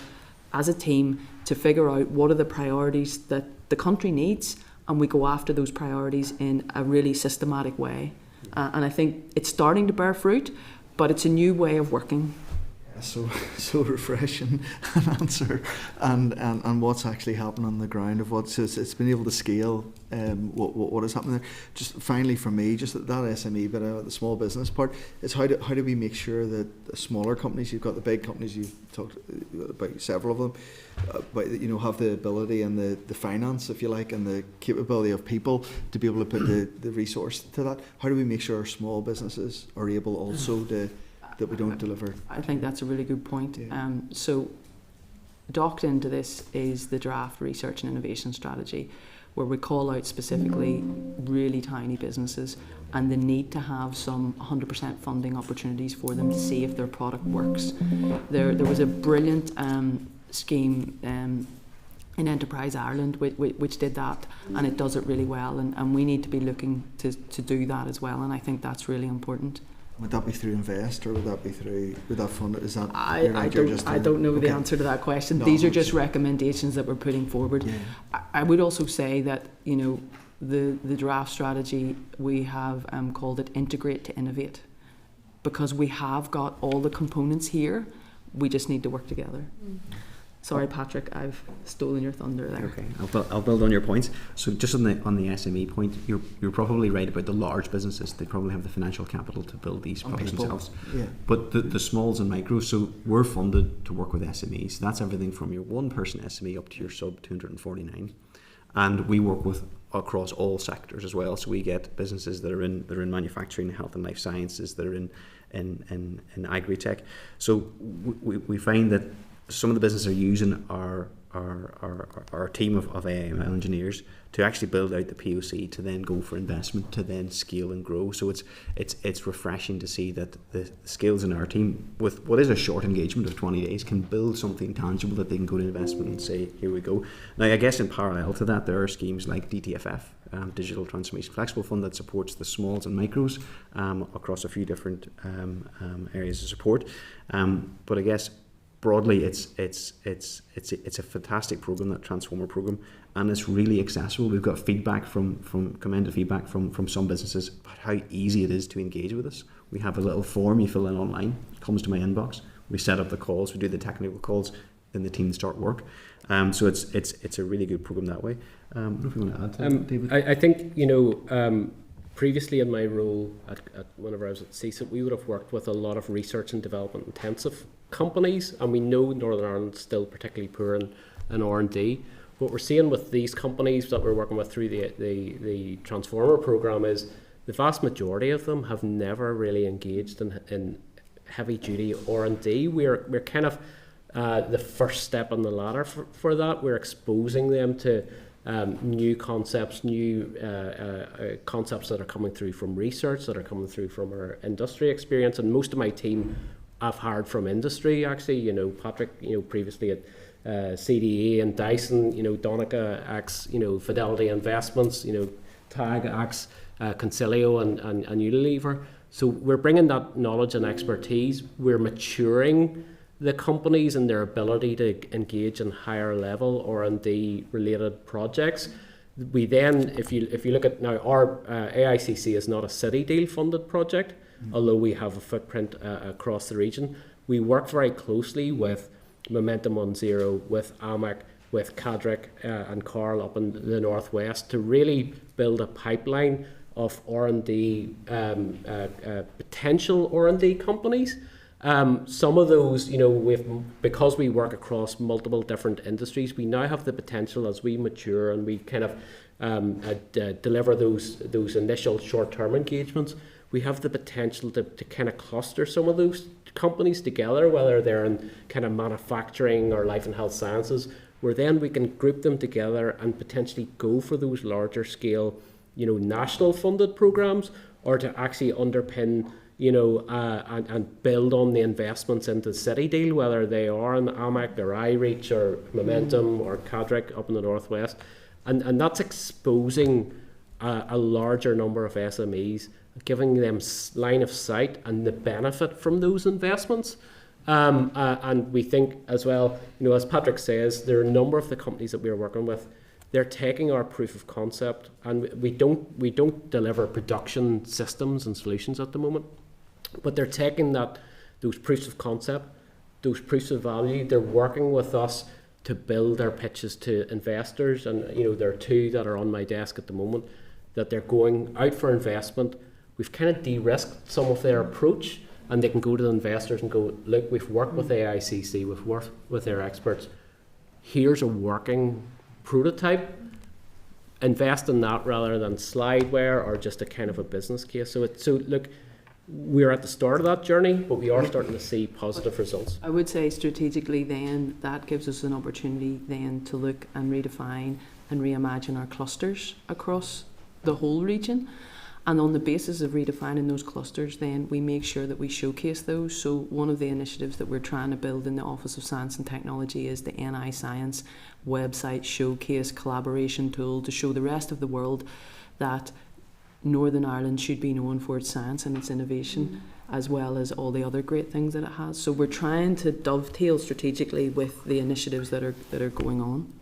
Speaker 8: as a team to figure out what are the priorities that the country needs, and we go after those priorities in a really systematic way. And I think it's starting to bear fruit, but it's a new way of working.
Speaker 11: So refreshing an answer, and what's actually happening on the ground of what's it's been able to scale what is happening there. Just finally for me, just that SME bit, the small business part, is how do we make sure that the smaller companies, you've got the big companies, you've talked about several of them, but have the ability and the finance, if you like, and the capability of people to be able to put the resource to that. How do we make sure our small businesses are able also to that we don't deliver?
Speaker 8: I think that's a really good point.
Speaker 11: Yeah.
Speaker 8: So docked into this is the draft research and innovation strategy, where we call out specifically really tiny businesses and the need to have some 100% funding opportunities for them to see if their product works. There was a brilliant scheme in Enterprise Ireland which did that, and it does it really well, and we need to be looking to do that as well, and I think that's really important.
Speaker 11: Would that be through Invest, or would that fund it? Is that
Speaker 8: I don't know the answer to that question. No, these are just recommendations that we're putting forward. Yeah. I would also say that the draft strategy, we have called it Integrate to Innovate, because we have got all the components here. We just need to work together. Sorry, Patrick, I've stolen your thunder there.
Speaker 12: Okay, I'll build on your points. So just on the SME point, you're probably right about the large businesses. They probably have the financial capital to build these products themselves.
Speaker 11: Yeah.
Speaker 12: But the smalls and micros, so we're funded to work with SMEs. That's everything from your one-person SME up to your sub 249, and we work with across all sectors as well. So we get businesses that are in manufacturing, health and life sciences, that are in agri-tech. So we find that some of the businesses are using our team of AI/ML engineers to actually build out the POC, to then go for investment, to then scale and grow. So it's refreshing to see that the skills in our team, with what is a short engagement of 20 days, can build something tangible that they can go to investment and say, here we go. Now, I guess in parallel to that, there are schemes like DTFF, Digital Transformation Flexible Fund, that supports the smalls and micros across a few different areas of support. But I guess broadly, it's a fantastic program, that Transformer program, and it's really accessible. We've got feedback commended feedback from some businesses about how easy it is to engage with us. We have a little form you fill in online. It comes to my inbox. We set up the calls. We do the technical calls. Then the team start work. So it's a really good program that way. I don't know if you want to add to that, David.
Speaker 9: I think previously in my role at whenever I was at CSIP, we would have worked with a lot of research and development intensive companies, and we know Northern Ireland's still particularly poor in R&D. What we're seeing with these companies that we're working with through the Transformer program is the vast majority of them have never really engaged in heavy duty R&D. We're kind of the first step on the ladder for that. We're exposing them to new concepts, concepts that are coming through from research, that are coming through from our industry experience. And most of my team I've hired from industry, actually. Patrick, previously at CDE and Dyson, Donica acts, Fidelity Investments, TAG acts, Concilio and Unilever. So we're bringing that knowledge and expertise. We're maturing the companies and their ability to engage in higher level R&D related projects. We then, if you look at now, our AICC is not a city deal funded project, although we have a footprint across the region. We work very closely with Momentum 10, with AMAC, with Cadric and Carl up in the northwest to really build a pipeline of R&D, potential R&D companies. Some of those, because we work across multiple different industries, we now have the potential, as we mature and we kind of deliver those initial short-term engagements, we have the potential to kind of cluster some of those companies together, whether they're in kind of manufacturing or life and health sciences, where then we can group them together and potentially go for those larger scale, national funded programs, or to actually underpin and build on the investments into the city deal, whether they are in AMAC or iReach or Momentum or Cadric up in the northwest. And that's exposing a larger number of SMEs, giving them line of sight and the benefit from those investments. And we think as well, as Patrick says, there are a number of the companies that we're working with, they're taking our proof of concept, and we don't deliver production systems and solutions at the moment, but they're taking those proofs of concept, those proofs of value. They're working with us to build their pitches to investors, and there are 2 that are on my desk at the moment that they're going out for investment. We've kind of de-risked some of their approach, and they can go to the investors and go, look, we've worked with AICC, we've worked with their experts. Here's a working prototype. Invest in that rather than slideware or just a kind of a business case. So look, we're at the start of that journey, but we are starting to see positive results.
Speaker 8: I would say strategically then that gives us an opportunity then to look and redefine and reimagine our clusters across the whole region. And on the basis of redefining those clusters, then we make sure that we showcase those. So one of the initiatives that we're trying to build in the Office of Science and Technology is the NI Science website showcase collaboration tool to show the rest of the world that Northern Ireland should be known for its science and its innovation, as well as all the other great things that it has. So we're trying to dovetail strategically with the initiatives that are going on.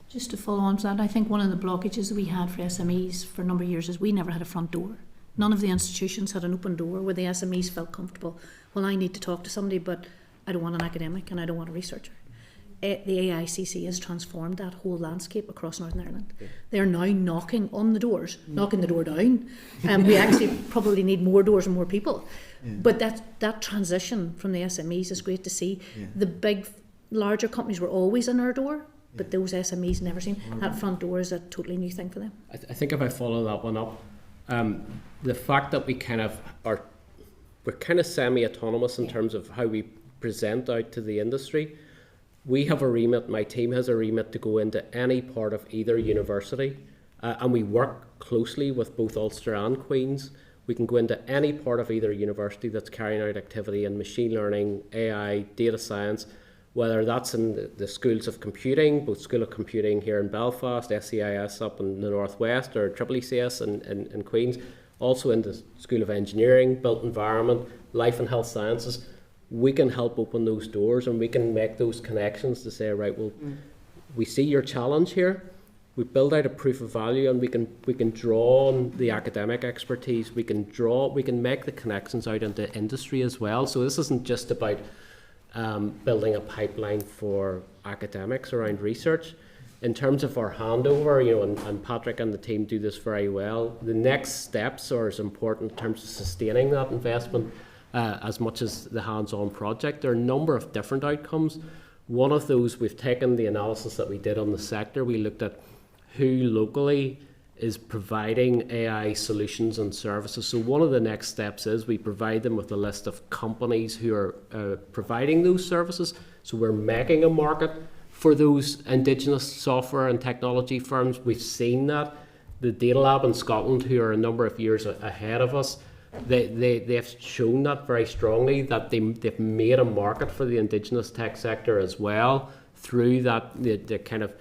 Speaker 10: Just to follow on to that, I think one of the blockages that we had for SMEs for a number of years is we never had a front door. None of the institutions had an open door where the SMEs felt comfortable. Well, I need to talk to somebody, but I don't want an academic and I don't want a researcher. the AICC has transformed that whole landscape across Northern Ireland. They're now knocking on the doors, knocking the door down. We actually probably need more doors and more people. But that transition from the SMEs is great to see. The big, larger companies were always in our door, but those SMEs never seen. That front door is a totally new thing for them.
Speaker 9: I think if I follow that one up, the fact that we we're kind of semi-autonomous in terms of how we present out to the industry. We have a remit, my team has a remit to go into any part of either university, and we work closely with both Ulster and Queen's. We can go into any part of either university that's carrying out activity in machine learning, AI, data science, whether that's in the schools of computing, both School of Computing here in Belfast, SCIS up in the Northwest, or ECCS in Queen's, also in the School of Engineering, Built Environment, Life and Health Sciences. We can help open those doors and we can make those connections to say, right, well, we see your challenge here. We build out a proof of value, and we can draw on the academic expertise. We can make the connections out into industry as well. So this isn't just about building a pipeline for academics around research. In terms of our handover, and Patrick and the team do this very well. The next steps are as important in terms of sustaining that investment as much as the hands-on project. There are a number of different outcomes. One of those, we've taken the analysis that we did on the sector. We looked at who locally is providing AI solutions and services. So one of the next steps is we provide them with a list of companies who are providing those services. So we're making a market for those Indigenous software and technology firms. We've seen that. The Data Lab in Scotland, who are a number of years ahead of us, they've shown that very strongly, that they've made a market for the Indigenous tech sector as well through that, the kind of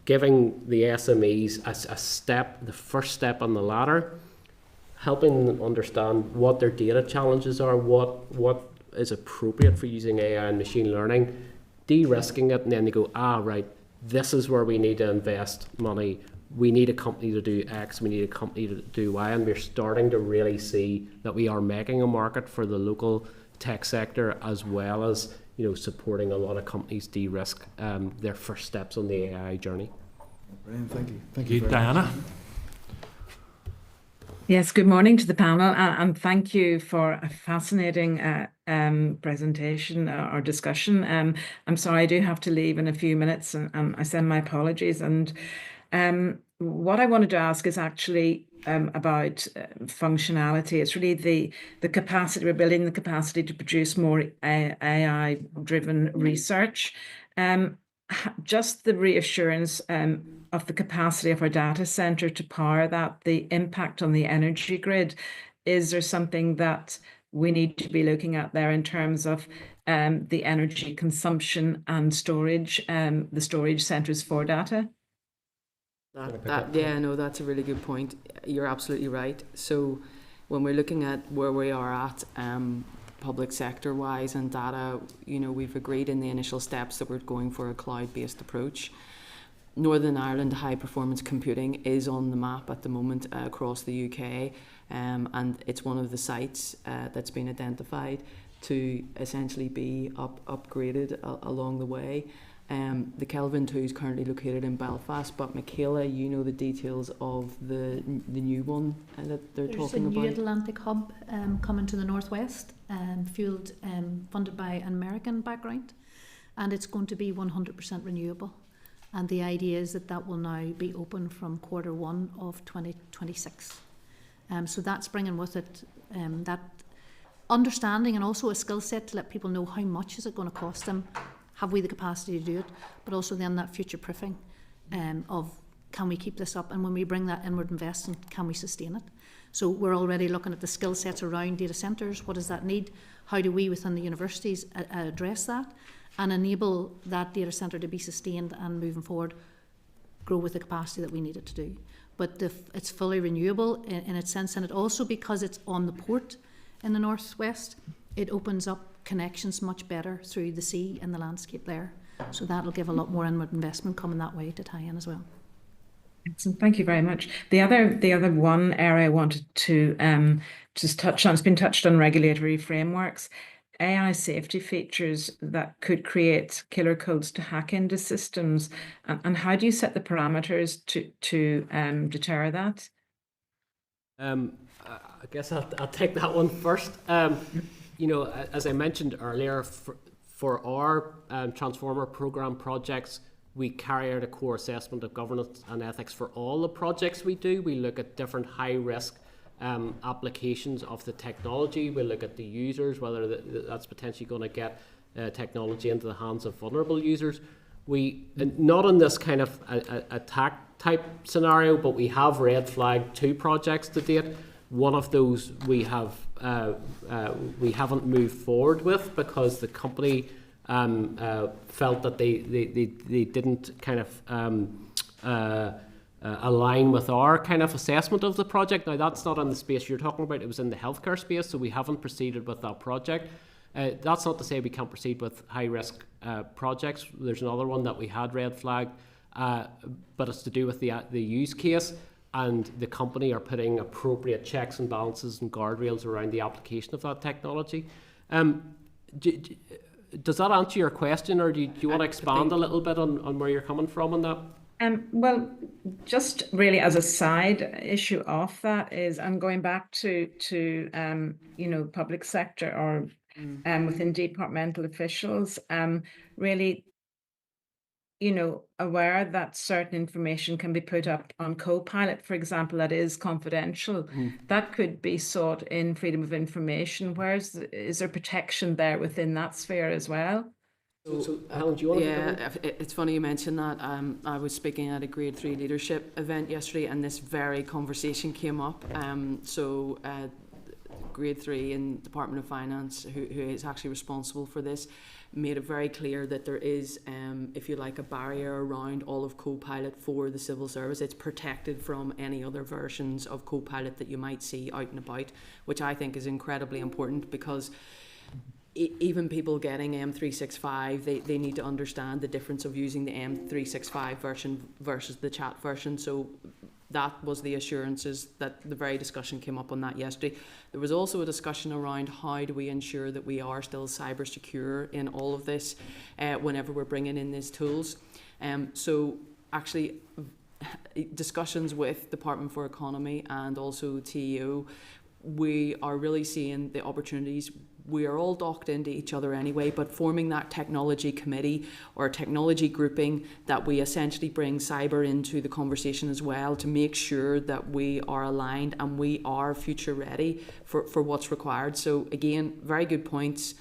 Speaker 9: giving the SMEs a step, the first step on the ladder, helping them understand what their data challenges are, what is appropriate for using AI and machine learning, de-risking it, and then they go, right, this is where we need to invest money. We need a company to do X, we need a company to do Y, and we're starting to really see that we are making a market for the local tech sector, as well as supporting a lot of companies de-risk their first steps on the AI journey.
Speaker 11: Brilliant, thank you. Thank you,
Speaker 2: Diana.
Speaker 7: Yes, good morning to the panel, and thank you for a fascinating presentation or discussion. I'm sorry, I do have to leave in a few minutes, and I send my apologies. And what I wanted to ask is actually about functionality. It's really the capacity, we're building the capacity to produce more AI-driven research. Just the reassurance of the capacity of our data centre to power that, the impact on the energy grid. Is there something that we need to be looking at there in terms of the energy consumption and storage, the storage centres for data?
Speaker 8: That's a really good point. You're absolutely right. So when we're looking at where we are at public sector wise and data, we've agreed in the initial steps that we're going for a cloud-based approach. Northern Ireland high performance computing is on the map at the moment across the UK, and it's one of the sites that's been identified to essentially be upgraded along the way. The Kelvin 2 is currently located in Belfast, but Michaela, you know the details of the new one that they're talking about.
Speaker 10: There's a new Atlantic hub coming to the northwest, fueled, funded by an American background, and it's going to be 100% renewable. And the idea is that will now be open from Q1 of 2026. So that's bringing with it that understanding and also a skill set to let people know how much is it going to cost them. Have we the capacity to do it? But also then that future proofing of can we keep this up? And when we bring that inward investment, can we sustain it? So we're already looking at the skill sets around data centres. What does that need? How do we within the universities address that and enable that data centre to be sustained and moving forward, grow with the capacity that we need it to do? But it's fully renewable in its sense, and it also, because it's on the port in the northwest, it opens up connections much better through the sea and the landscape there. So that'll give a lot more inward investment coming that way to tie in as well.
Speaker 7: Excellent. Thank you very much. The other one area I wanted to just touch on, it's been touched on, regulatory frameworks. AI safety features that could create killer codes to hack into systems, and how do you set the parameters to deter that?
Speaker 9: I guess I'll take that one first. You know, as I mentioned earlier, for our Transformer program projects, we carry out a core assessment of governance and ethics for all the projects we do. We look at different high-risk applications of the technology. We look at the users, whether that's potentially going to get technology into the hands of vulnerable users. We, not in this kind of attack type scenario, but we have red flagged 2 projects to date. One of those we haven't moved forward with because the company felt that they didn't kind of align with our kind of assessment of the project. Now, that's not in the space you're talking about. It was in the healthcare space, so we haven't proceeded with that project. That's not to say we can't proceed with high-risk projects. There's another one that we had red flagged, but it's to do with the use case, and the company are putting appropriate checks and balances and guardrails around the application of that technology. Does that answer your question, or do you want to expand a little bit on where you're coming from on that?
Speaker 7: Well, just really as a side issue of that is, I'm going back to you know, public sector or within departmental officials, really, you know, aware that certain information can be put up on Copilot, for example, that is confidential. That could be sought in freedom of information. Is there protection there within that sphere as well?
Speaker 9: So Helen, do you want to?
Speaker 8: Yeah, it's funny you mentioned that. I was speaking at a Grade 3 leadership event yesterday, and this very conversation came up. Grade 3 in Department of Finance, who is actually responsible for this, made it very clear that there is, if you like, a barrier around all of Copilot for the civil service. It's protected from any other versions of Copilot that you might see out and about, which I think is incredibly important, because even people getting M365, they need to understand the difference of using the M365 version versus the chat version. So that was the assurances that the very discussion came up on that yesterday. There was also a discussion around how do we ensure that we are still cyber secure in all of this whenever we're bringing in these tools. So actually discussions with Department for Economy and also TEO, we are really seeing the opportunities. We are all docked into each other anyway, but forming that technology committee or technology grouping that we essentially bring cyber into the conversation as well, to make sure that we are aligned and we are future ready for what's required. So again, very good points.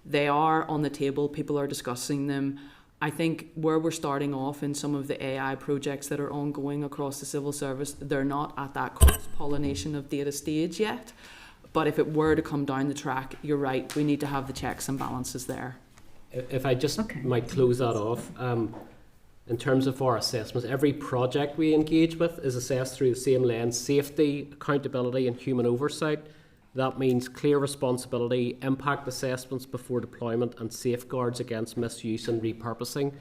Speaker 8: They are on the table, people are discussing them. I think where we're starting off in some of the AI projects that are ongoing across the civil service, they're not at that cross-pollination of data stage yet. But if it were to come down the track, you're right, we need to have the checks and balances there.
Speaker 9: If I just might close that off, in terms of our assessments, every project we engage with is assessed through the same lens: safety, accountability and human oversight. That means clear responsibility, impact assessments before deployment, and safeguards against misuse and repurposing.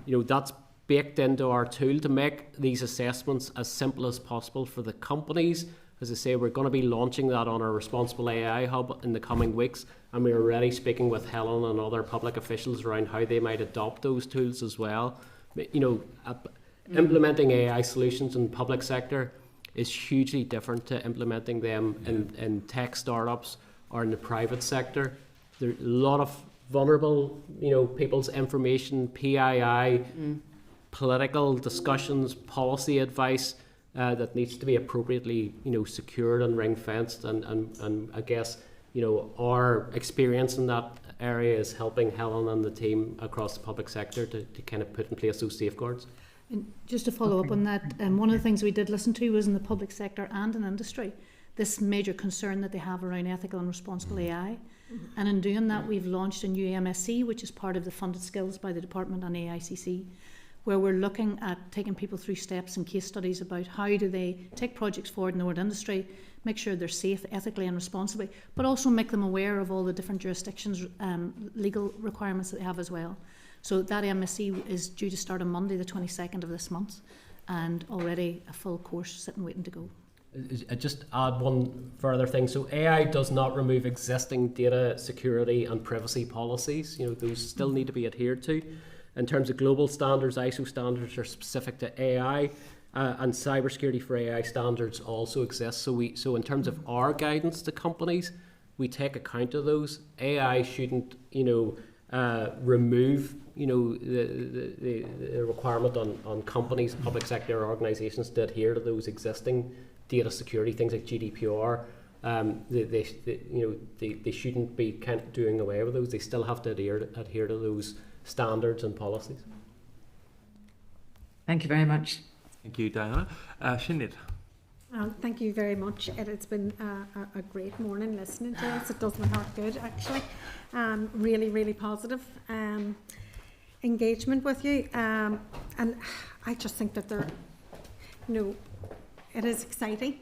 Speaker 9: You know, that's baked into our tool to make these assessments as simple as possible for the companies. As I say, we're going to be launching that on our Responsible AI Hub in the coming weeks, and we're already speaking with Helen and other public officials around how they might adopt those tools as well. You know, implementing AI solutions in the public sector is hugely different to implementing them in tech startups or in the private sector. There's a lot of vulnerable, you know, people's information, PII, political discussions, policy advice, that needs to be appropriately, you know, secured and ring-fenced, and I guess, you know, our experience in that area is helping Helen and the team across the public sector to kind of put in place those safeguards.
Speaker 10: And just to follow up on that, one of the things we did listen to was in the public sector and in industry, this major concern that they have around ethical and responsible AI. And in doing that, we've launched a new MSc, which is part of the funded skills by the department and AICC, where we're looking at taking people through steps and case studies about how do they take projects forward in the word industry, make sure they're safe ethically and responsibly, but also make them aware of all the different jurisdictions' legal requirements that they have as well. So that MSc is due to start on Monday the 22nd of this month, and already a full course sitting waiting to go.
Speaker 9: just add one further thing. So AI does not remove existing data security and privacy policies. Those still need to be adhered to. In terms of global standards, ISO standards are specific to AI, and cybersecurity for AI standards also exist. So in terms of our guidance to companies, we take account of those. AI shouldn't, remove, the requirement on companies, public sector organisations to adhere to those existing data security things like GDPR. They shouldn't be doing away with those. They still have to adhere to those standards and policies.
Speaker 7: Thank you very much.
Speaker 2: Thank you, Diana. Sinead.
Speaker 4: Thank you very much. It's been a great morning listening to us. It does my heart good, actually. Really, really positive engagement with you. And I just think that it is exciting.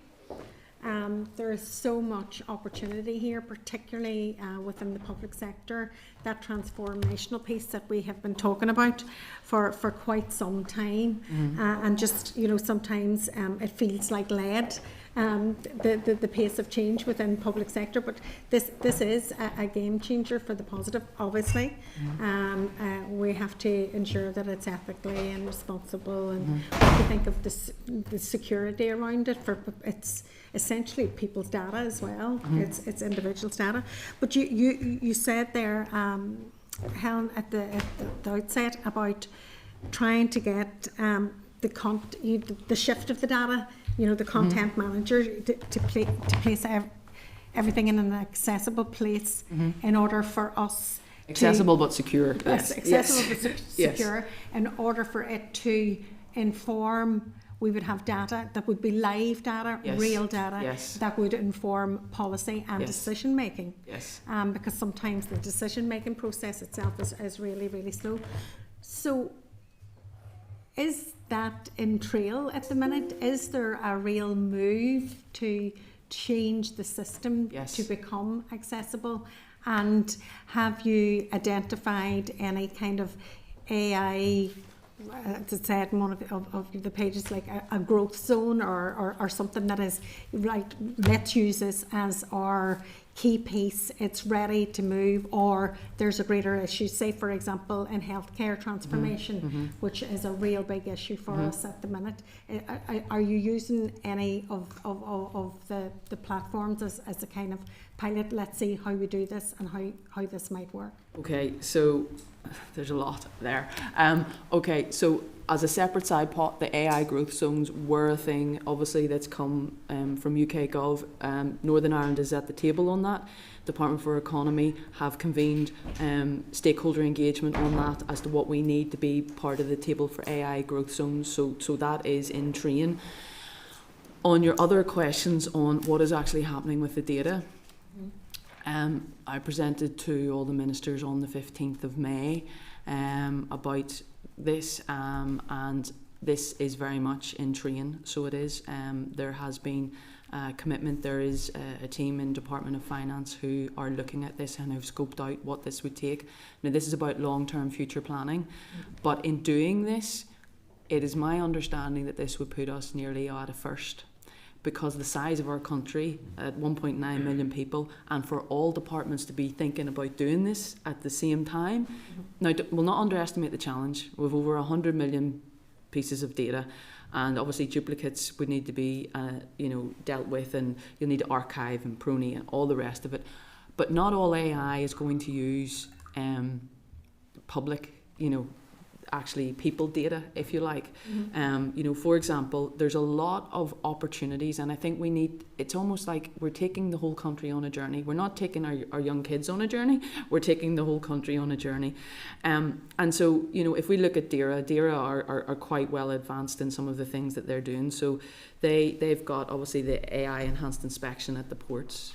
Speaker 4: There is so much opportunity here, particularly within the public sector, that transformational piece that we have been talking about for quite some time. And just, sometimes it feels like lead, the pace of change within public sector, but this is a game changer for the positive, obviously. We have to ensure that it's ethically and responsible, and what you think of the security around it. It's essentially people's data as well. It's individuals' data. But you said there, Helen, at the outset about trying to get the shift of the data, the content manager to place everything in an accessible place in order for us
Speaker 8: accessible but secure.
Speaker 4: Yes, accessible but secure. In order for it to inform, we would have data that would be live data, real data, that would inform policy and decision making. Because sometimes the decision making process itself is really, really slow. So is that in trail at the minute? Is there a real move to change the system to become accessible? And have you identified any kind of AI, as it said in one of the pages, like a growth zone or something that is right, let's use this as our key piece, it's ready to move, or there's a greater issue, say for example in healthcare transformation, which is a real big issue for us at the minute. Are you using any of the platforms as a kind of pilot? Let's see how we do this and how this might work.
Speaker 8: Okay, so there's a lot there. Okay, so as a separate side pot, the AI growth zones were a thing, obviously, that's come from UK Gov. Northern Ireland is at the table on that. Department for Economy have convened stakeholder engagement on that as to what we need to be part of the table for AI growth zones. So that is in train. On your other questions on what is actually happening with the data, I presented to all the ministers on the 15th of May about this, and this is very much in train. So it is. There has been commitment. There is a team in Department of Finance who are looking at this and have scoped out what this would take. Now, this is about long-term future planning, but in doing this, it is my understanding that this would put us nearly at a first, because the size of our country at 1.9 million people, and for all departments to be thinking about doing this at the same time. Now, we'll not underestimate the challenge. We've over 100 million pieces of data, and obviously duplicates would need to be dealt with, and you'll need to archive and prony and all the rest of it. But not all AI is going to use public, actually people data, if you like. For example, there's a lot of opportunities, and I think it's almost like we're taking the whole country on a journey. We're not taking our young kids on a journey, we're taking the whole country on a journey. And so, if we look at DAERA are quite well advanced in some of the things that they're doing. So they've got obviously the AI enhanced inspection at the ports,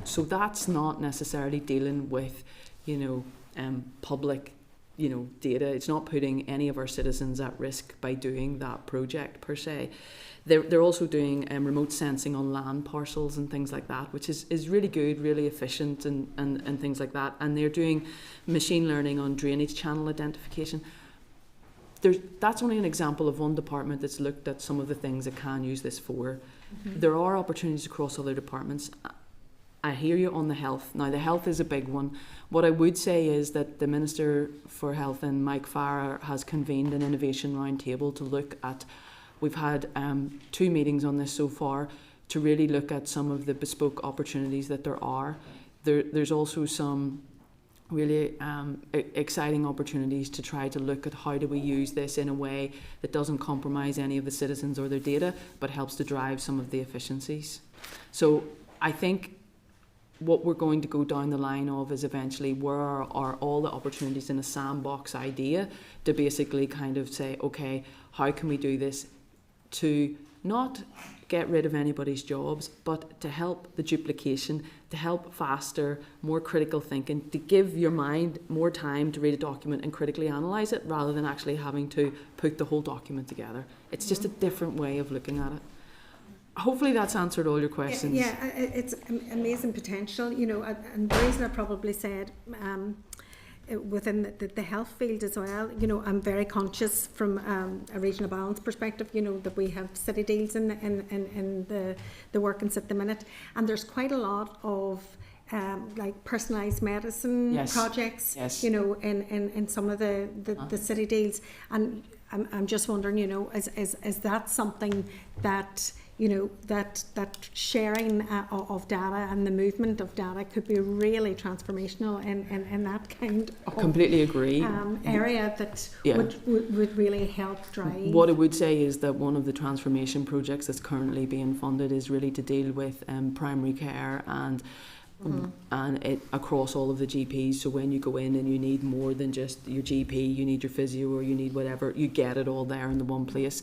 Speaker 8: so that's not necessarily dealing with, public data. It's not putting any of our citizens at risk by doing that project per se. They're also doing remote sensing on land parcels and things like that, which is really good, really efficient and things like that. And they're doing machine learning on drainage channel identification. That's only an example of one department that's looked at some of the things it can use this for. There are opportunities across other departments. I hear you on the health. Now, the health is a big one. What I would say is that the Minister for Health, Mike Farrer, has convened an innovation roundtable to look at, we've had 2 meetings on this so far, to really look at some of the bespoke opportunities that there are. There's also some really exciting opportunities to try to look at how do we use this in a way that doesn't compromise any of the citizens or their data, but helps to drive some of the efficiencies. So I think what we're going to go down the line of is eventually where are all the opportunities in a sandbox idea to basically kind of say, okay, how can we do this to not get rid of anybody's jobs, but to help the duplication, to help faster, more critical thinking, to give your mind more time to read a document and critically analyse it rather than actually having to put the whole document together. It's just a different way of looking at it. Hopefully that's answered all your questions.
Speaker 4: Yeah, it's amazing potential, you know, and the reason I probably said within the health field as well, you know, I'm very conscious from a regional balance perspective, you know, that we have city deals in the workings at the minute, and there's quite a lot of like personalised medicine projects, you know, in some of the city deals, and I'm just wondering, you know, is that something that, you know, that sharing of data and the movement of data could be really transformational in that kind of
Speaker 8: completely agree
Speaker 4: area that would really help drive.
Speaker 8: What I would say is that one of the transformation projects that's currently being funded is really to deal with primary care and it across all of the GPs. So when you go in and you need more than just your GP, you need your physio or you need whatever, you get it all there in the one place.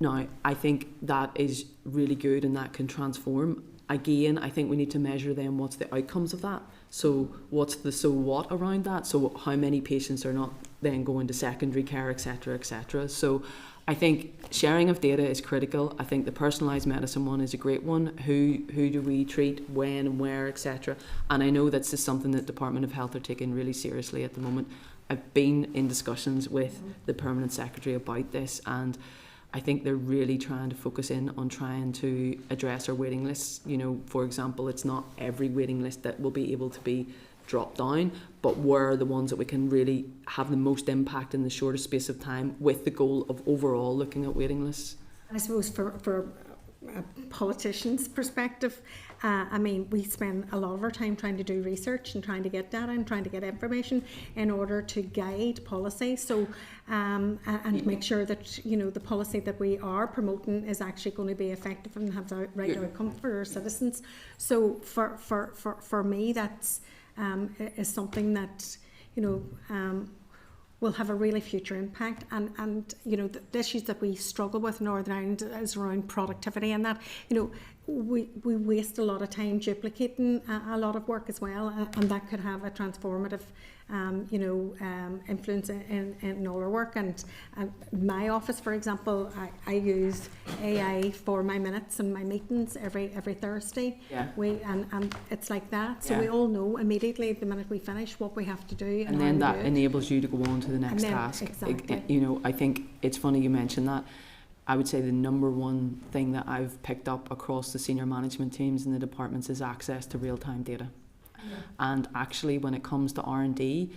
Speaker 8: Now, I think that is really good and that can transform. Again, I think we need to measure then what's the outcomes of that. So what's the so what around that? So how many patients are not then going to secondary care, etc., etc. So I think sharing of data is critical. I think the personalised medicine one is a great one. Who do we treat, when and where, etc. And I know this is something that Department of Health are taking really seriously at the moment. I've been in discussions with the Permanent Secretary about this, and I think they're really trying to focus in on trying to address our waiting lists. You know, for example, it's not every waiting list that will be able to be dropped down, but where are the ones that we can really have the most impact in the shortest space of time, with the goal of overall looking at waiting lists.
Speaker 4: I suppose for a politician's perspective, I mean, we spend a lot of our time trying to do research and trying to get data and trying to get information in order to guide policy. So, and make sure that, you know, the policy that we are promoting is actually going to be effective and have the right outcome for our citizens. So, for me, that's is something that, you know, will have a really future impact, and you know, the issues that we struggle with in Northern Ireland is around productivity, and that, you know, we waste a lot of time duplicating a lot of work as well, and that could have a transformative you know, influence in all our work. And my office, for example, I use AI for my minutes and my meetings every Thursday. And it's like that, so we all know immediately the minute we finish what we have to do,
Speaker 8: and then that enables you to go on to the next task.
Speaker 4: Exactly.
Speaker 8: You know, I think it's funny you mentioned that. I would say the number one thing that I've picked up across the senior management teams in the departments is access to real-time data. And actually, when it comes to R&D,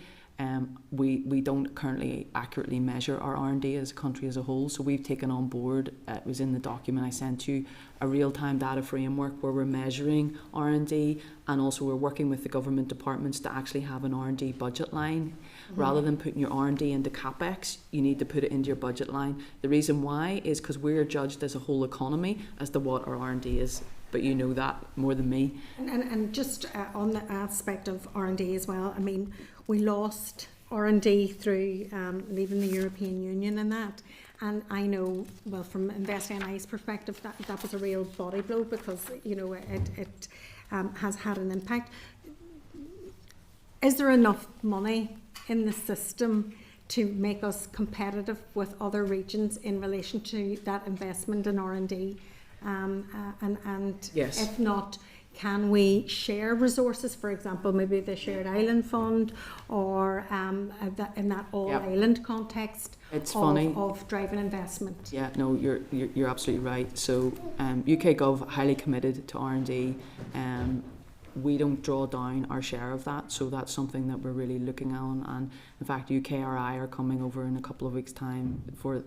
Speaker 8: we don't currently accurately measure our R&D as a country as a whole. So we've taken on board, it was in the document I sent you, a real-time data framework where we're measuring R&D, and also we're working with the government departments to actually have an R&D budget line. Rather than putting your R&D into CapEx, you need to put it into your budget line. The reason why is because we're judged as a whole economy as to what our R&D is. But you know that more than me.
Speaker 4: And just on the aspect of R&D as well, I mean, we lost R&D through leaving the European Union and that. And I know, well, from InvestNI's perspective, that was a real body blow, because, you know, it has had an impact. Is there enough money in the system to make us competitive with other regions in relation to that investment in R&D? And
Speaker 8: yes.
Speaker 4: If not, can we share resources, for example, maybe the Shared Island Fund, or in that all-island context of driving investment?
Speaker 8: Yeah, no, you're absolutely right. So UK Gov highly committed to R&D. We don't draw down our share of that, so that's something that we're really looking on. And in fact, UKRI are coming over in a couple of weeks' time for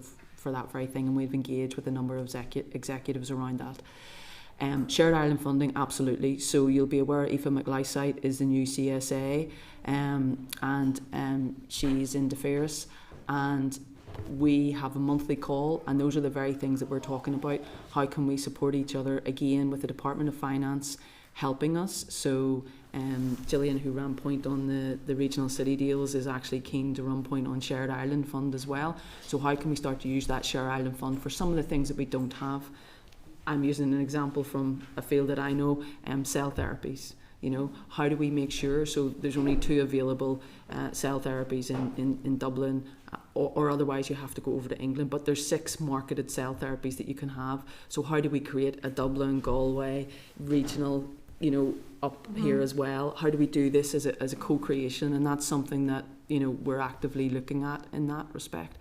Speaker 8: that very thing, and we've engaged with a number of executives around that. Shared Ireland funding, absolutely. So you'll be aware Aoife McLeisite is the new CSA, and she's in DeFeris, and we have a monthly call, and those are the very things that we're talking about. How can we support each other, again, with the Department of Finance helping us? So Gillian, who ran point on the regional city deals, is actually keen to run point on Shared Ireland Fund as well. So how can we start to use that Shared Ireland Fund for some of the things that we don't have? I'm using an example from a field that I know, cell therapies. You know, how do we make sure, so there's only 2 available cell therapies in Dublin, or otherwise you have to go over to England, but there's 6 marketed cell therapies that you can have. So how do we create a Dublin, Galway, regional, you know, up here as well? How do we do this as a co-creation? And that's something that, you know, we're actively looking at in that respect.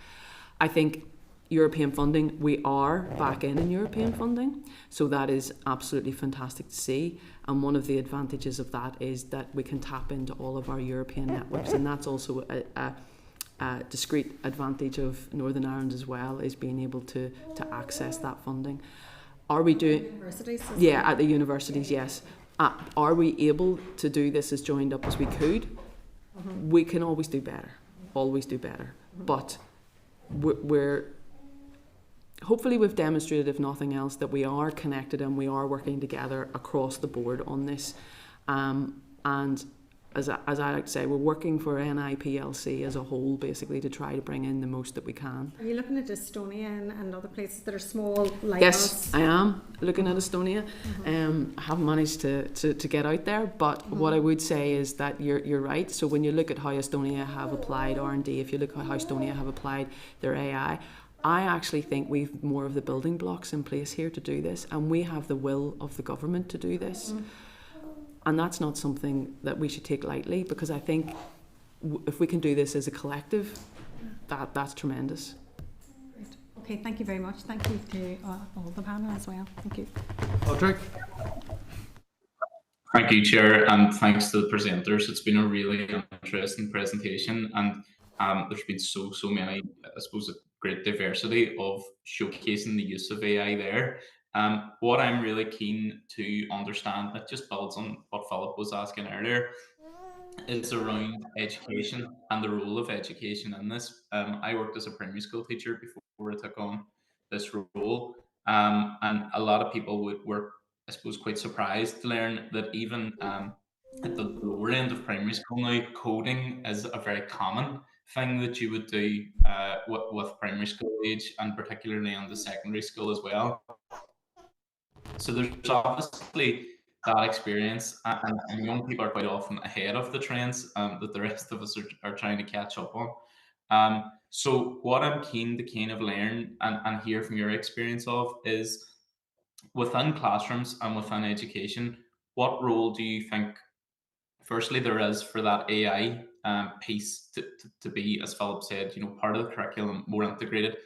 Speaker 8: I think European funding, we are back in European funding, so that is absolutely fantastic to see. And one of the advantages of that is that we can tap into all of our European networks, and that's also a discrete advantage of Northern Ireland as well, is being able to access that funding. Are we doing
Speaker 4: universities?
Speaker 8: Yeah, at the universities, yes. Are we able to do this as joined up as we could? We can always do better, but we're hopefully we've demonstrated, if nothing else, that we are connected and we are working together across the board on this. And as I like to say, we're working for NI PLC as a whole, basically, to try to bring in the most that we can.
Speaker 4: Are you looking at Estonia and other places that are small like
Speaker 8: yes,
Speaker 4: us?
Speaker 8: I am looking at Estonia. I haven't managed to get out there, but what I would say is that you're right. So when you look at how Estonia have applied R&D, if you look at how Estonia have applied their AI, I actually think we've more of the building blocks in place here to do this, and we have the will of the government to do this. And that's not something that we should take lightly, because I think if we can do this as a collective, that's tremendous.
Speaker 4: Great. Okay, thank you very much. Thank you to all the panel as well. Thank you.
Speaker 2: Patrick?
Speaker 6: Thank you, Chair, and thanks to the presenters. It's been a really interesting presentation, and there's been so many, I suppose, a great diversity of showcasing the use of AI there. What I'm really keen to understand, that just builds on what Philip was asking earlier, is around education and the role of education in this. I worked as a primary school teacher before I took on this role, and a lot of people were, I suppose, quite surprised to learn that even at the lower end of primary school now, coding is a very common thing that you would do with primary school age, and particularly on the secondary school as well. So there's obviously that experience, and young people are quite often ahead of the trends that the rest of us are trying to catch up on. So what I'm keen to kind of learn and hear from your experience of is, within classrooms and within education, what role do you think, firstly, there is for that AI piece to be, as Philip said, you know, part of the curriculum, more integrated?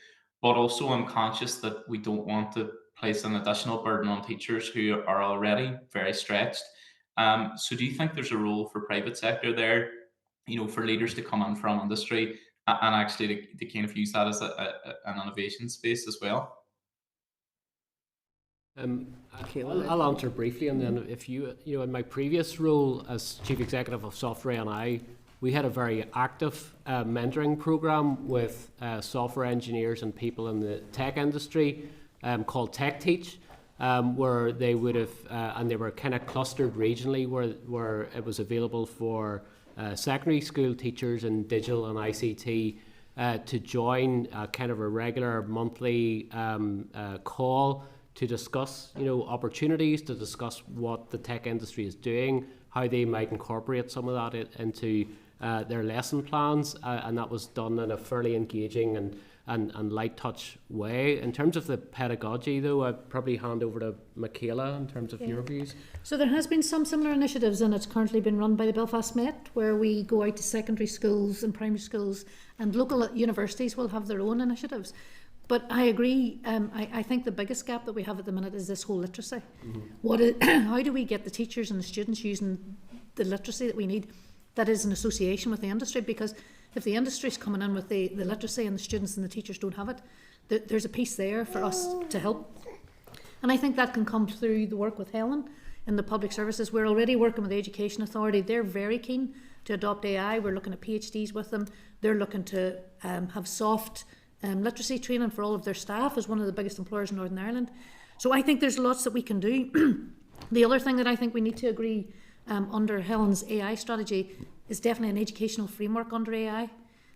Speaker 6: But also, I'm conscious that we don't want to place an additional burden on teachers who are already very stretched. So do you think there's a role for private sector there, you know, for leaders to come in from industry and actually to kind of use that as an innovation space as well?
Speaker 9: I'll answer briefly, and then if you know, in my previous role as Chief Executive of Software NI, we had a very active mentoring program with software engineers and people in the tech industry called Tech Teach, where they would have, and they were kind of clustered regionally, where it was available for secondary school teachers in digital and ICT to join kind of a regular monthly call to discuss, you know, opportunities, to discuss what the tech industry is doing, how they might incorporate some of that into their lesson plans, and that was done in a fairly engaging and light touch way. In terms of the pedagogy, though, I'd probably hand over to Michaela in terms of your views.
Speaker 10: So there has been some similar initiatives, and it's currently been run by the Belfast Met, where we go out to secondary schools and primary schools, and local universities will have their own initiatives. But I agree, I think the biggest gap that we have at the minute is this whole literacy. How do we get the teachers and the students using the literacy that we need that is in association with the industry? Because if the industry is coming in with the literacy and the students and the teachers don't have it, there's a piece there for us to help. And I think that can come through the work with Helen in the public services. We're already working with the Education Authority. They're very keen to adopt AI. We're looking at PhDs with them. They're looking to have soft literacy training for all of their staff as one of the biggest employers in Northern Ireland. So I think there's lots that we can do. The other thing that I think we need to agree under Helen's AI strategy is definitely an educational framework under AI.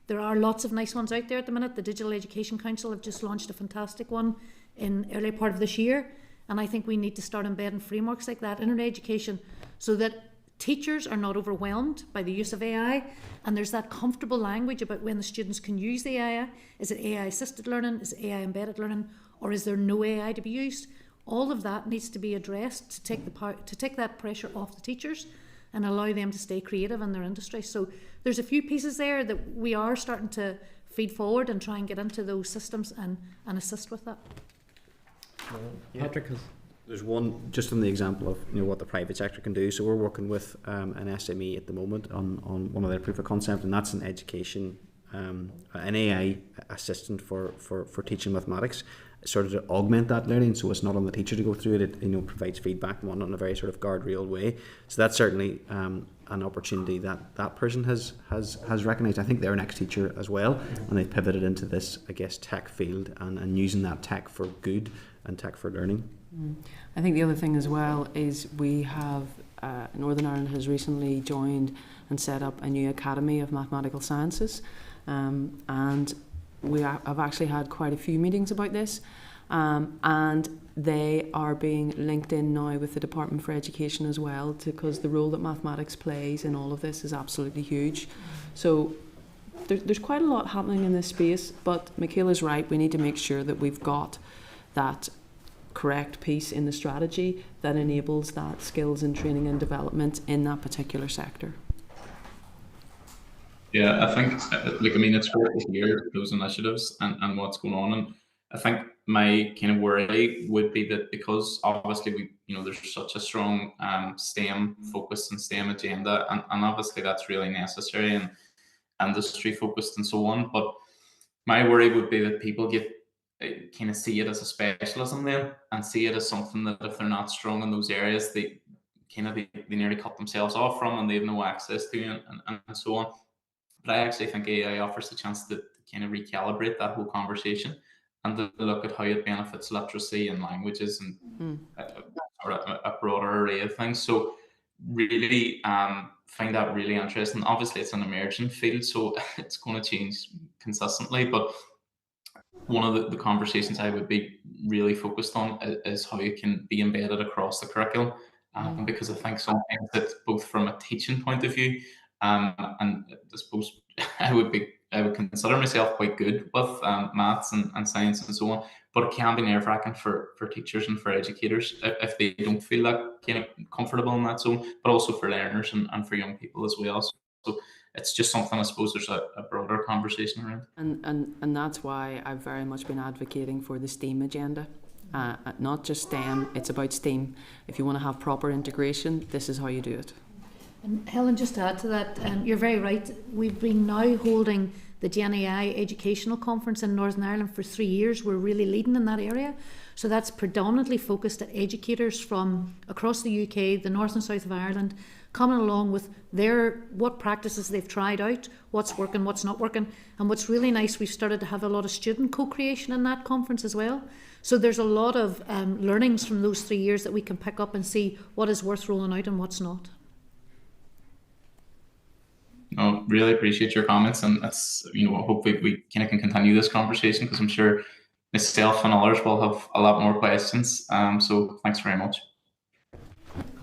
Speaker 10: There are lots of nice ones out there at the minute. The Digital Education Council have just launched a fantastic one in early part of this year, and I think we need to start embedding frameworks like that in our education so that teachers are not overwhelmed by the use of AI, and there's that comfortable language about when the students can use the AI. Is it AI assisted learning? Is it AI embedded learning? Or is there no AI to be used? All of that needs to be addressed to take that pressure off the teachers and allow them to stay creative in their industry. So there's a few pieces there that we are starting to feed forward and try and get into those systems and assist with that.
Speaker 9: Patrick has...
Speaker 12: There's one, just on the example of what the private sector can do. So we're working with an SME at the moment on one of their proof of concept, and that's an education, an AI assistant for teaching mathematics, sort of to augment that learning. So it's not on the teacher to go through it. It provides feedback in a very sort of guardrail way. So that's certainly an opportunity that person has recognised. I think they're an ex-teacher as well, and they've pivoted into this, I guess, tech field and using that tech for good and tech for learning.
Speaker 8: I think the other thing as well is we have, Northern Ireland has recently joined and set up a new Academy of Mathematical Sciences, and I've actually had quite a few meetings about this, and they are being linked in now with the Department for Education as well, because the role that mathematics plays in all of this is absolutely huge. So there's quite a lot happening in this space, but Michaela's right, we need to make sure that we've got that correct piece in the strategy that enables that skills and training and development in that particular sector.
Speaker 6: Yeah, I think, it's great to hear those initiatives and what's going on. And I think my kind of worry would be that because obviously there's such a strong STEM focus and STEM agenda, and obviously that's really necessary and industry focused and so on. But my worry would be that people kind of see it as a specialism then, and see it as something that if they're not strong in those areas, they nearly cut themselves off from, and they have no access to, and so on. But I actually think AI offers the chance to kind of recalibrate that whole conversation and to look at how it benefits literacy and languages and a broader array of things. So really find that really interesting. Obviously, it's an emerging field, so it's going to change consistently, but one of the conversations I would be really focused on is how it can be embedded across the curriculum, because I think sometimes it's both from a teaching point of view, and I suppose I would consider myself quite good with maths and science and so on, but it can be nerve-wracking for teachers and for educators if they don't feel that kind of comfortable in that zone, but also for learners and for young people as well. So it's just something I suppose there's a broader conversation around.
Speaker 8: And that's why I've very much been advocating for the STEAM agenda. Not just STEM, it's about STEAM. If you want to have proper integration, this is how you do it.
Speaker 10: And Helen, just to add to that, you're very right. We've been now holding the Gen AI Educational Conference in Northern Ireland for 3 years. We're really leading in that area. So that's predominantly focused at educators from across the UK, the north and south of Ireland, coming along with what practices they've tried out, what's working, what's not working. And what's really nice, we've started to have a lot of student co-creation in that conference as well. So there's a lot of learnings from those 3 years that we can pick up and see what is worth rolling out and what's not.
Speaker 6: No, really appreciate your comments, and that's hopefully we kind of can continue this conversation, because I'm sure myself and others will have a lot more questions. So thanks very much.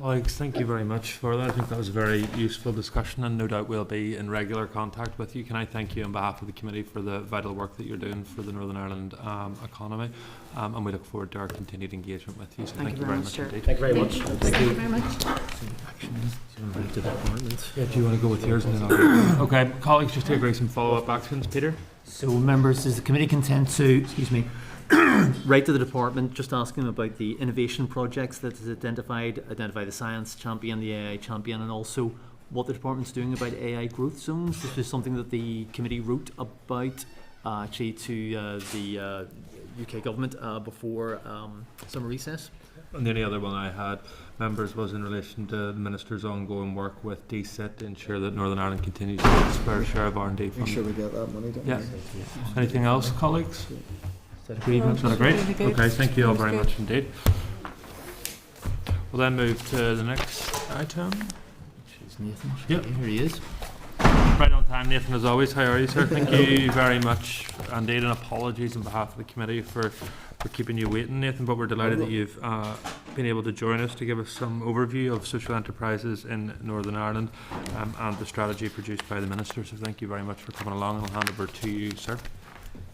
Speaker 2: Colleagues, thank you very much for that. I think that was a very useful discussion, and no doubt we'll be in regular contact with you. Can I thank you on behalf of the committee for the vital work that you're doing for the Northern Ireland economy, and we look forward to our continued engagement with you. So thank you very much indeed.
Speaker 9: Thank you very much.
Speaker 10: Thank you very much.
Speaker 2: Yeah, do you want to go with yours? And then I'll okay, colleagues, just to agree some follow-up actions. Peter?
Speaker 13: So, members, is the committee content to, write to the department just asking about the innovation projects that is identify the science champion, the AI champion, and also what the department's doing about AI growth zones? This is something that the committee wrote about actually to the UK government before summer recess.
Speaker 2: And the only other one I had, members, was in relation to the Minister's ongoing work with DCIT to ensure that Northern Ireland continues to get its fair share of R&D funding.
Speaker 11: Make sure we get that money, don't
Speaker 2: yeah.
Speaker 11: we?
Speaker 2: Anything else, colleagues? Agreement? Not great? Okay, thank you all very much indeed. We'll then move to the next item.
Speaker 13: Which is Nathan.
Speaker 2: Yep.
Speaker 13: Here he is.
Speaker 2: Right on time, Nathan, as always. How are you, sir? Thank you very much indeed, and apologies on behalf of the committee for keeping you waiting, Nathan, but we're delighted that you've been able to join us to give us some overview of social enterprises in Northern Ireland and the strategy produced by the Minister. So thank you very much for coming along, and I'll hand over to you, sir.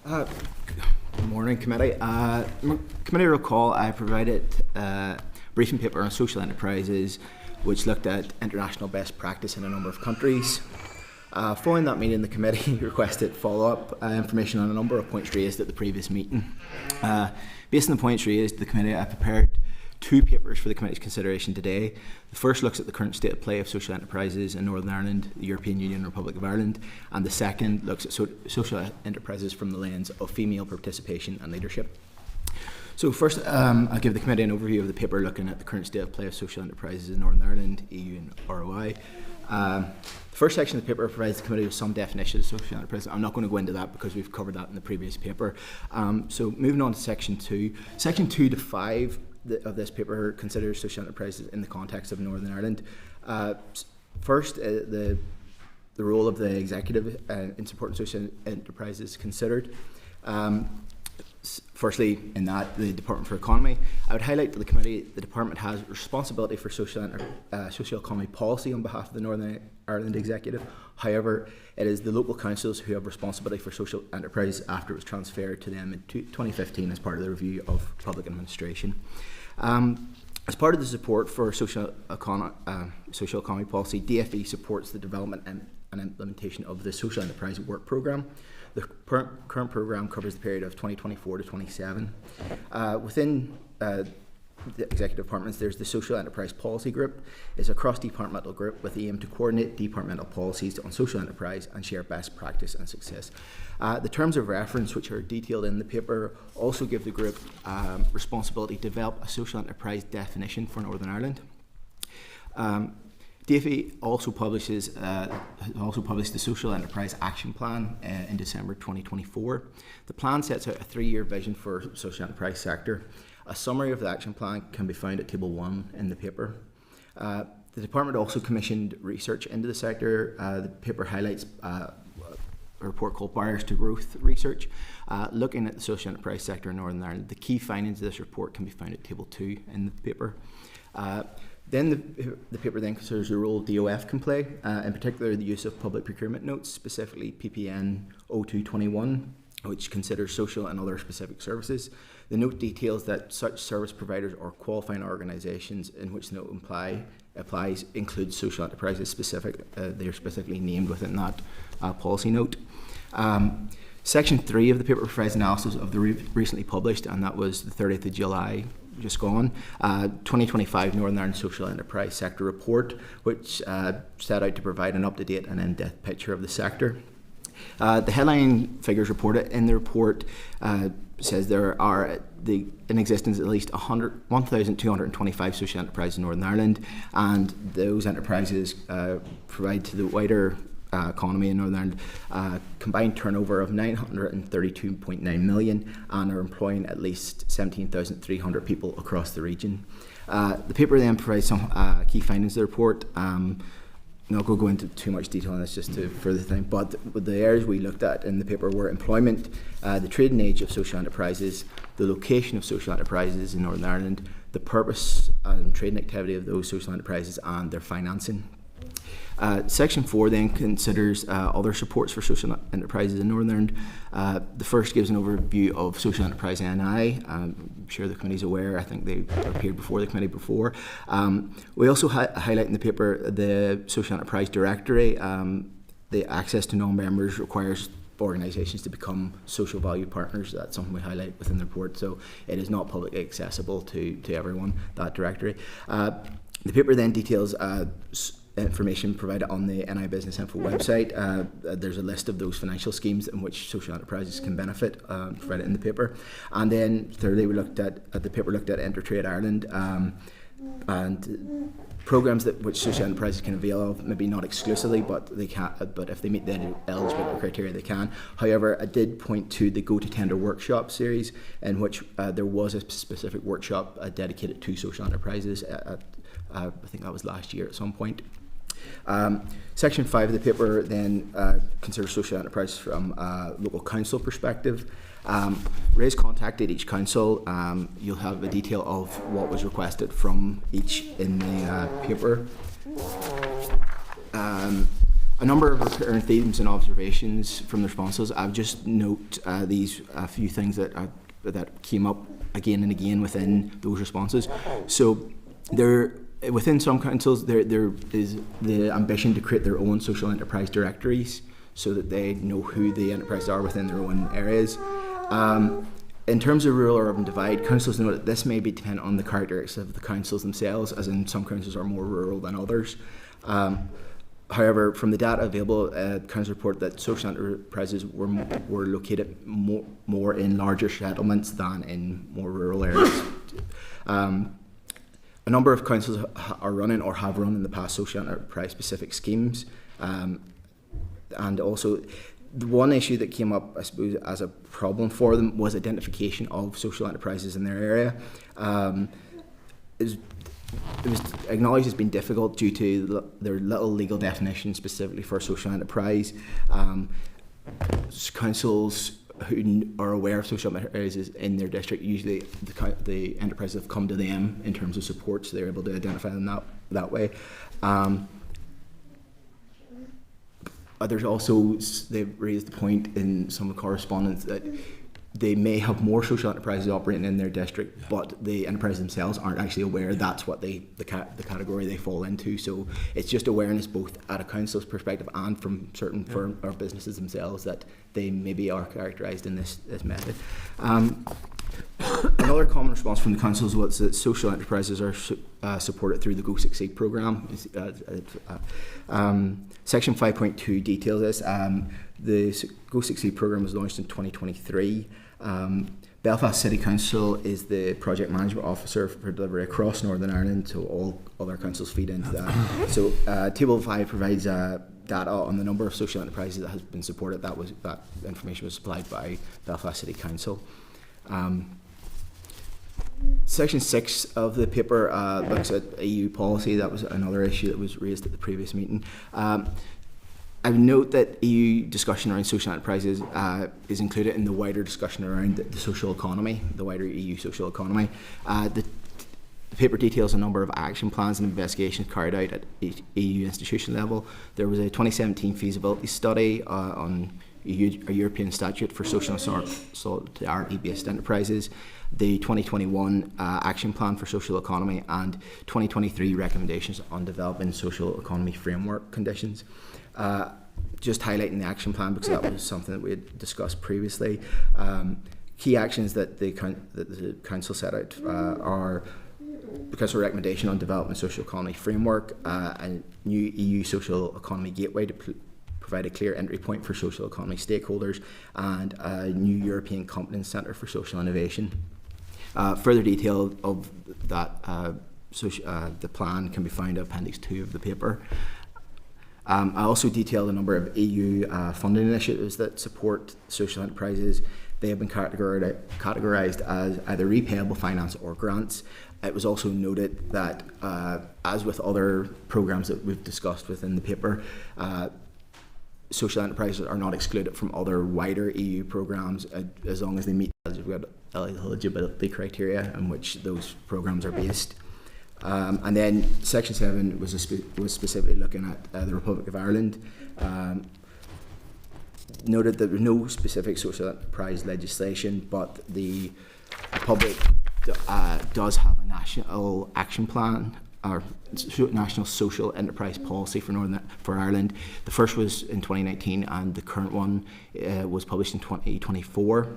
Speaker 14: Good morning, committee. Committee recall I provided a briefing paper on social enterprises which looked at international best practice in a number of countries. Following that meeting, the committee requested follow-up information on a number of points raised at the previous meeting. Based on the points raised, the committee prepared two papers for the committee's consideration today. The first looks at the current state of play of social enterprises in Northern Ireland, the European Union and Republic of Ireland, and the second looks at social enterprises from the lens of female participation and leadership. So first, I'll give the committee an overview of the paper looking at the current state of play of social enterprises in Northern Ireland, EU and ROI. The first section of the paper provides the committee with some definitions of social enterprise. I'm not going to go into that because we've covered that in the previous paper. So moving on to section 2. Section 2 to 5 of this paper considers social enterprises in the context of Northern Ireland. First, the role of the executive in supporting social enterprises considered. Firstly, in that, the Department for Economy. I would highlight to the committee the Department has responsibility for social economy policy on behalf of the Northern Ireland Executive. However, it is the local councils who have responsibility for social enterprise after it was transferred to them in 2015 as part of the review of public administration. As part of the support for social economy policy, DFE supports the development and implementation of the Social Enterprise Work Programme. The current programme covers the period of 2024 to 27. Within the executive departments, there's the Social Enterprise Policy Group. It's a cross-departmental group with the aim to coordinate departmental policies on social enterprise and share best practice and success. The terms of reference, which are detailed in the paper, also give the group responsibility to develop a social enterprise definition for Northern Ireland. DFE also published the Social Enterprise Action Plan in December 2024. The plan sets out a 3-year vision for the social enterprise sector. A summary of the action plan can be found at table 1 in the paper. The department also commissioned research into the sector. The paper highlights a report called Barriers to Growth Research, looking at the social enterprise sector in Northern Ireland. The key findings of this report can be found at table 2 in the paper. Then the paper then considers the role DOF can play, in particular the use of public procurement notes, specifically PPN 0221, which considers social and other specific services. The note details that such service providers or qualifying organisations in which the note applies include social enterprises they are specifically named within that policy note. Section 3 of the paper provides analysis of the recently published, and that was the 30th of July, just gone, 2025 Northern Ireland Social Enterprise Sector Report, which set out to provide an up-to-date and in-depth picture of the sector. The headline figures reported in the report says there are in existence at least 1,225 social enterprises in Northern Ireland, and those enterprises provide to the wider economy in Northern Ireland combined turnover of 932.9 million and are employing at least 17,300 people across the region. The paper then provides some key findings of the report. I'm not going to go into too much detail on this just to further thing, but the areas we looked at in the paper were employment, the trade and age of social enterprises, the location of social enterprises in Northern Ireland, the purpose and trading activity of those social enterprises, and their financing. Section 4 then considers other supports for social enterprises in Northern Ireland. The first gives an overview of social enterprise NI. I'm sure the committee's aware. I think they appeared before the committee before. We also highlight in the paper the social enterprise directory. The access to non-members requires organisations to become social value partners. That's something we highlight within the report, so it is not publicly accessible to everyone, that directory. The paper then details information provided on the NI Business Info website. There's a list of those financial schemes in which social enterprises can benefit, provided in the paper. And then thirdly, we looked at Intertrade Ireland, and programs which social enterprises can avail of, maybe not exclusively, but they can. But if they meet the eligibility criteria, they can. However, I did point to the Go to Tender workshop series, in which there was a specific workshop dedicated to social enterprises. I think that was last year at some point. Section 5 of the paper then considers social enterprise from a local council perspective. Ray's contacted each council. You'll have a detail of what was requested from each in the paper. A number of recurrent themes and observations from the responses. I'll just note these few things that came up again and again within those responses. So within some councils, there is the ambition to create their own social enterprise directories so that they know who the enterprises are within their own areas. In terms of rural urban divide, councils know that this may be dependent on the characteristics of the councils themselves, as in some councils are more rural than others. However, from the data available, councils report that social enterprises were located more in larger settlements than in more rural areas. A number of councils are running or have run in the past social enterprise specific schemes, and also the one issue that came up, I suppose, as a problem for them was identification of social enterprises in their area. It was acknowledged as being difficult due to their little legal definition specifically for social enterprise. Councils who are aware of social enterprises in their district, usually the enterprises have come to them in terms of support, so they're able to identify them that way. There's also, they've raised the point in some correspondence that they may have more social enterprises operating in their district, but the enterprises themselves aren't actually aware that's what the category they fall into. So it's just awareness both at a council's perspective and from certain firms or businesses themselves that they maybe are characterised in this method. Another common response from the councils was that social enterprises are supported through the Go Succeed programme. Section 5.2 details this. The Go Succeed programme was launched in 2023. Belfast City Council is the project management officer for delivery across Northern Ireland, so all other councils feed into that. So Table 5 provides data on the number of social enterprises that has been supported. That information was supplied by Belfast City Council. Section 6 of the paper looks at EU policy. That was another issue that was raised at the previous meeting. I would note that EU discussion around social enterprises is included in the wider discussion around the social economy, the wider EU social economy. The paper details a number of action plans and investigations carried out at EU institution level. There was a 2017 feasibility study on a European statute for social and solidarity-based enterprises, the 2021 action plan for social economy, and 2023 recommendations on developing social economy framework conditions. Just highlighting the action plan because that was something that we had discussed previously. Key actions that the council set out are because of a recommendation on developing social economy framework, a new EU social economy gateway to provide a clear entry point for social economy stakeholders, and a new European Competence Centre for Social Innovation. Further detail of that the plan can be found in Appendix 2 of the paper. I also detailed a number of EU funding initiatives that support social enterprises. They have been categorised as either repayable finance or grants. It was also noted that, as with other programmes that we've discussed within the paper, social enterprises are not excluded from other wider EU programmes as long as they meet eligibility criteria on which those programmes are based. And then Section 7 was specifically looking at the Republic of Ireland. Noted that there was no specific social enterprise legislation, but the Republic does have a national action plan, or national social enterprise policy for Ireland. The first was in 2019, and the current one was published in 2024.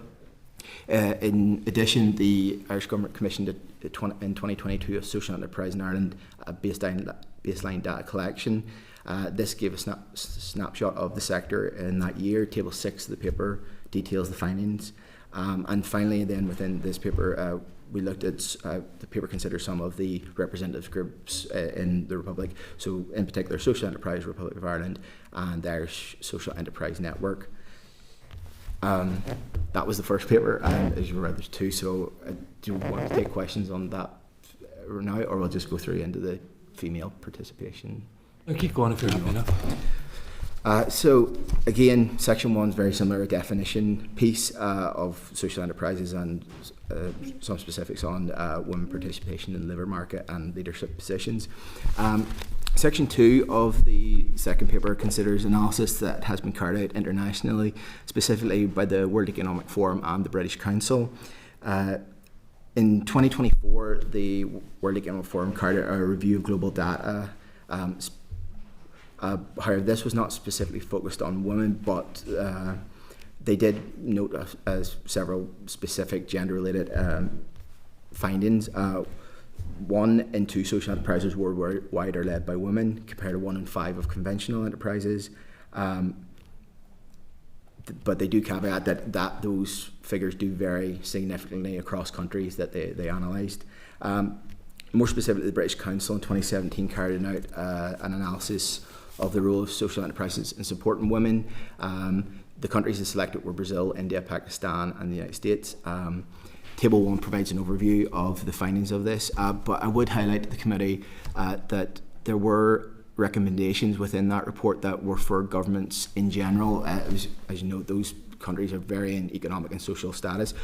Speaker 14: In addition, the Irish Government commissioned in 2022 a social enterprise in Ireland baseline data collection. This gave a snapshot of the sector in that year. Table 6 of the paper details the findings. And finally, then within this paper, we looked at the paper considers some of the representative groups in the Republic. So in particular, Social Enterprise Republic of Ireland and the Irish Social Enterprise Network. That was the first paper, and as you read, there's two. So do you want to take questions on that now, or we'll just go through into the female participation?
Speaker 2: I'll keep going if you're happy enough.
Speaker 14: So again, Section 1 is very similar, a definition piece of social enterprises and some specifics on women participation in the labour market and leadership positions. Section 2 of the second paper considers analysis that has been carried out internationally, specifically by the World Economic Forum and the British Council. In 2024, the World Economic Forum carried out a review of global data. However, this was not specifically focused on women, but they did note several specific gender-related findings. 1 in 2 social enterprises worldwide are led by women, compared to 1 in 5 of conventional enterprises. But they do caveat that those figures do vary significantly across countries that they analysed. More specifically, the British Council in 2017 carried out an analysis of the role of social enterprises in supporting women. The countries they selected were Brazil, India, Pakistan, and the United States. Table 1 provides an overview of the findings of this, but I would highlight to the committee that there were recommendations within that report that were for governments in general. As you know, those countries are varying economic and social status,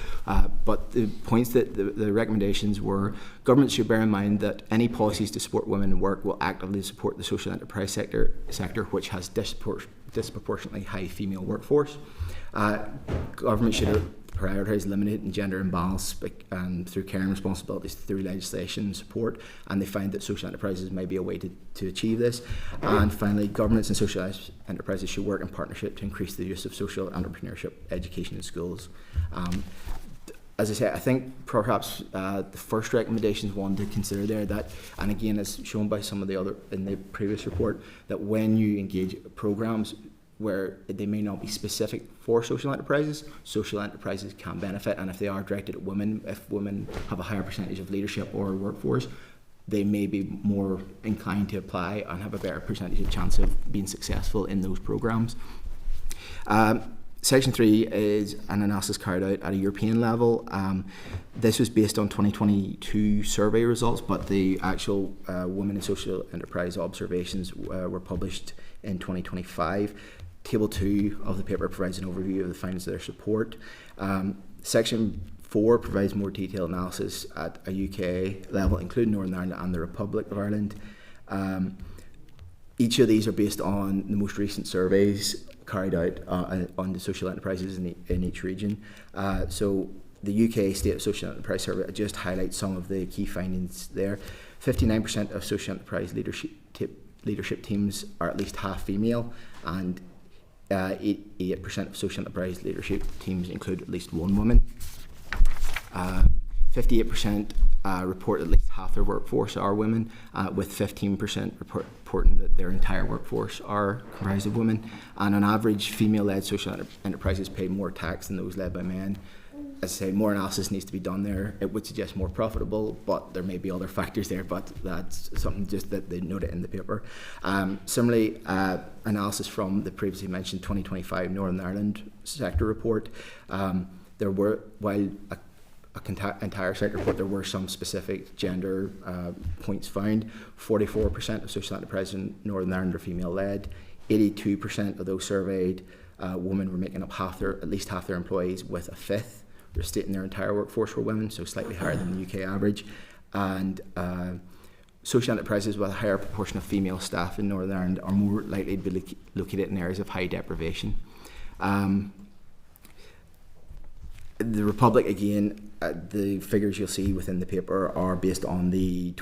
Speaker 14: but the points that the recommendations were: governments should bear in mind that any policies to support women in work will actively support the social enterprise sector which has disproportionately high female workforce. Government should prioritise eliminating gender imbalance through caring responsibilities through legislation and support, and they find that social enterprises may be a way to achieve this. And finally, governments and social enterprises should work in partnership to increase the use of social entrepreneurship education in schools. As I say, I think perhaps the first recommendation is one to consider there, that, and again as shown by some of the other in the previous report, that when you engage programs where they may not be specific for social enterprises can benefit, and if they are directed at women, if women have a higher percentage of leadership or workforce, they may be more inclined to apply and have a better percentage of chance of being successful in those programs. Section 3 is an analysis carried out at a European level. This was based on 2022 survey results, but the actual women in social enterprise observations were published in 2025. Table 2 of the paper provides an overview of the findings of their support. Section 4 provides more detailed analysis at a UK level, including Northern Ireland and the Republic of Ireland. Each of these are based on the most recent surveys carried out on the social enterprises in each region. So the UK State Social Enterprise Survey just highlights some of the key findings there. 59% of social enterprise leadership teams are at least half female, and 88% of social enterprise leadership teams include at least one woman. 58% report at least half their workforce are women, with 15% reporting that their entire workforce are comprised of women. And on average, female-led social enterprises pay more tax than those led by men. As I say, more analysis needs to be done there. It would suggest more profitable, but there may be other factors there, but that's something just that they noted in the paper. Similarly, analysis from the previously mentioned 2025 Northern Ireland sector report. There were, while entire sector report, there were some specific gender points found. 44% of social enterprises in Northern Ireland are female-led. 82% of those surveyed women were making up at least half their employees, with a fifth were stating their entire workforce were women, so slightly higher than the UK average. And social enterprises with a higher proportion of female staff in Northern Ireland are more likely to be located in areas of high deprivation. The Republic, again, the figures you'll see within the paper are based on the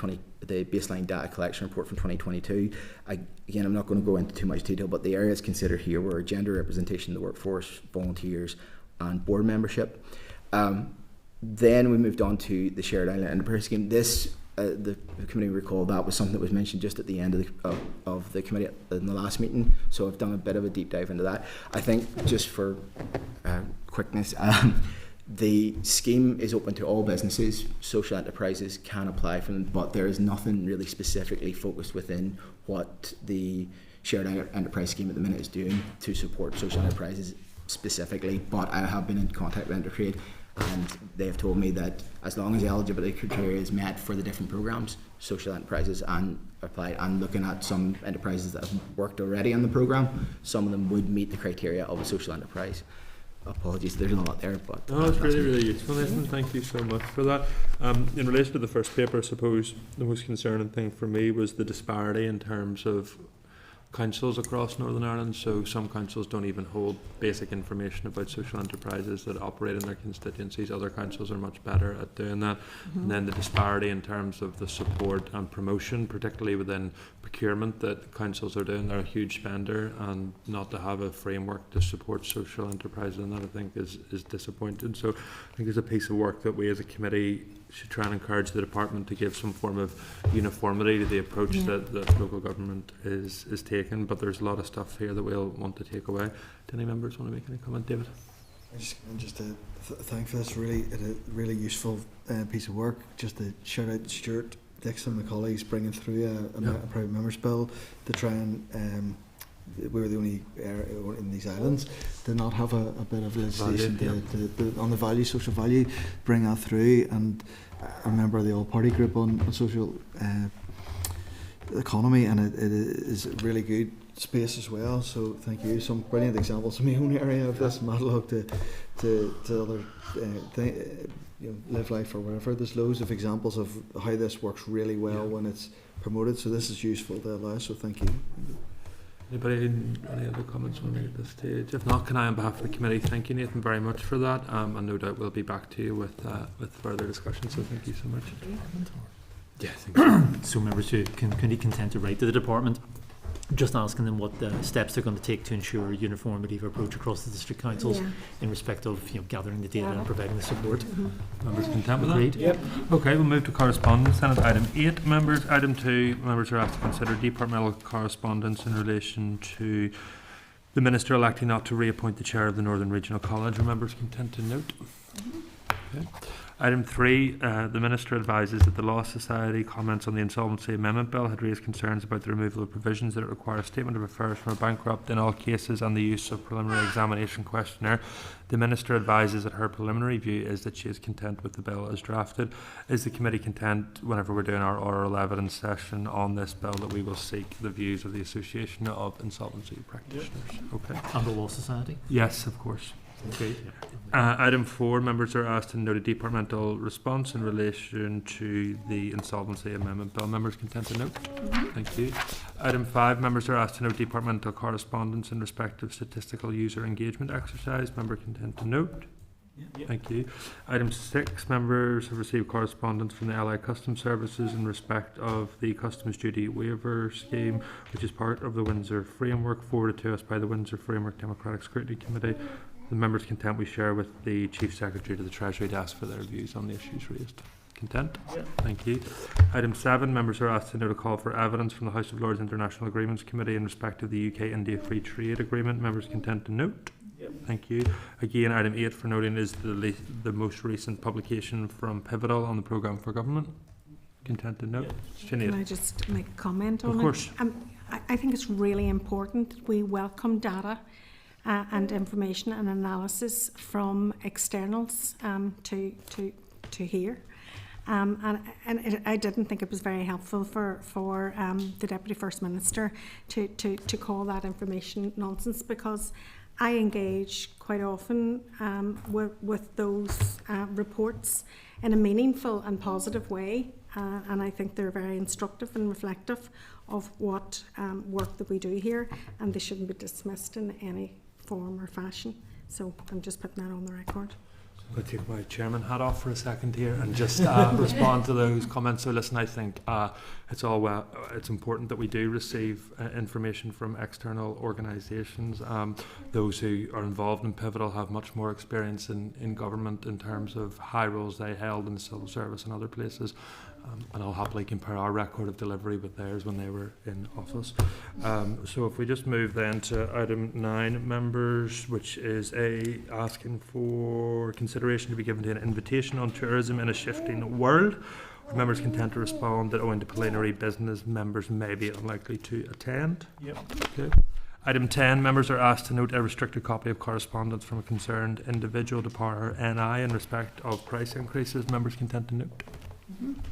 Speaker 14: baseline data collection report from 2022. Again, I'm not going to go into too much detail, but the areas considered here were gender representation in the workforce, volunteers, and board membership. Then we moved on to the Shared Island Enterprise Scheme. This, the committee recall, that was something that was mentioned just at the end of the committee in the last meeting, so I've done a bit of a deep dive into that. I think, just for quickness, the scheme is open to all businesses. Social enterprises can apply for them, but there is nothing really specifically focused within what the Shared Enterprise Scheme at the minute is doing to support social enterprises specifically. But I have been in contact with Intertrade, and they have told me that as long as the eligibility criteria is met for the different programs, social enterprises and applied, and looking at some enterprises that have worked already on the program, some of them would meet the criteria of a social enterprise. Apologies, there's a lot there, but
Speaker 2: it's really useful, Nathan. Thank you so much for that. In relation to the first paper, I suppose the most concerning thing for me was the disparity in terms of councils across Northern Ireland. So some councils don't even hold basic information about social enterprises that operate in their constituencies. Other councils are much better at doing that. And then the disparity in terms of the support and promotion, particularly within procurement, that councils are doing. They're a huge spender, and not to have a framework to support social enterprises, and that I think is disappointing. So I think there's a piece of work that we as a committee should try and encourage the department to give some form of uniformity to the approach that local government is taking. But there's a lot of stuff here that we'll want to take away. Do any members want to make any comment, David?
Speaker 11: Just to thank for this really useful piece of work. Just to shout out Stuart Dixon and the colleagues bringing through a private members bill to try and we were the only area in these islands to not have a bit of legislation on the social value, bring that through. And I remember the all-party group on social economy, and it is a really good space as well. So thank you. Some brilliant examples in my own area of this monologue to other live life or whatever. There's loads of examples of how this works really well when it's promoted. So this is useful to allow. So thank you.
Speaker 2: Anybody, any other comments on at this stage? If not, can I, on behalf of the committee, thank you, Nathan, very much for that. And no doubt we'll be back to you with further discussion. So thank you so much.
Speaker 13: Yeah, thank you. So members who can be content to write to the department, just asking them what the steps they're going to take to ensure uniformity of approach across the district councils in respect of gathering the data and providing the support.
Speaker 2: Members content with that?
Speaker 13: Agreed.
Speaker 2: Yep. Okay, we'll move to correspondence. Then at item 8, members. Item 2, members are asked to consider departmental correspondence in relation to the Minister electing not to reappoint the Chair of the Northern Regional College. Are members content to note? Okay. Item 3, the Minister advises that the Law Society comments on the Insolvency Amendment Bill had raised concerns about the removal of provisions that require a statement of affairs from a bankrupt in all cases and the use of preliminary examination questionnaire. The Minister advises that her preliminary view is that she is content with the bill as drafted. Is the committee content, whenever we're doing our oral evidence session on this bill, that we will seek the views of the Association of Insolvency Practitioners? Okay.
Speaker 13: And the Law Society?
Speaker 2: Yes, of course. Okay. Item 4, members are asked to note a departmental response in relation to the Insolvency Amendment Bill. Members content to note? Thank you. Item 5, members are asked to note departmental correspondence in respect of statistical user engagement exercise. Member content to note? Thank you. Item 6, members have received correspondence from the Allied Customs Services in respect of the Customs Duty Waiver Scheme, which is part of the Windsor Framework, forwarded to us by the Windsor Framework Democratic Scrutiny Committee. The members content we share with the Chief Secretary to the Treasury to ask for their views on the issues raised. Content? Thank you. Item 7, members are asked to note a call for evidence from the House of Lords International Agreements Committee in respect of the UK-India Free Trade Agreement. Members content to note? Thank you. Again, item 8 for noting is the most recent publication from Pivotal on the Programme for Government. Content to note?
Speaker 4: Can I just make a comment on it?
Speaker 2: Of course.
Speaker 4: I think it's really important that we welcome data and information and analysis from externals to here. I didn't think it was very helpful for the Deputy First Minister to call that information nonsense, because I engage quite often with those reports in a meaningful and positive way, and I think they're very instructive and reflective of what work that we do here, and they shouldn't be dismissed in any form or fashion. So I'm just putting that on the record.
Speaker 2: I'm going to take my chairman hat off for a second here and just respond to those comments. So listen, I think it's important that we do receive information from external organisations. Those who are involved in Pivotal have much more experience in government in terms of high roles they held in the civil service and other places. And I'll happily compare our record of delivery with theirs when they were in office. So if we just move then to item 9, members, which is asking for consideration to be given to an invitation on tourism in a shifting world. Are members content to respond that owing to plenary business, members may be unlikely to attend? Yep. Okay. Item 10, members are asked to note a restricted copy of correspondence from a concerned individual to Power NI in respect of price increases. Members content to note?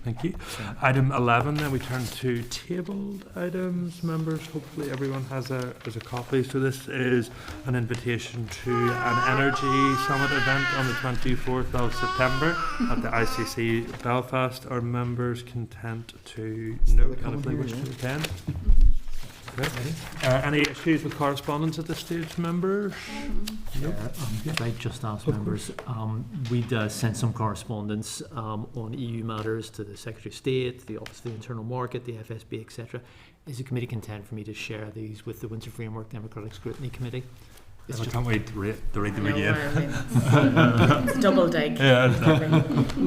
Speaker 2: Thank you. Item 11, then we turn to tabled items. Members, hopefully everyone has a copy. So this is an invitation to an energy summit event on the 24th of September at the ICC Belfast. Are members content to note and if they wish to attend? Any issues with correspondence at this stage, members?
Speaker 13: Could I just ask members, we'd sent some correspondence on EU matters to the Secretary of State, the Office of the Internal Market, the FSB, etc. Is the committee content for me to share these with the Windsor Framework Democratic Scrutiny Committee?
Speaker 2: I can't wait to read them again.
Speaker 15: It's double dig.
Speaker 2: Yeah,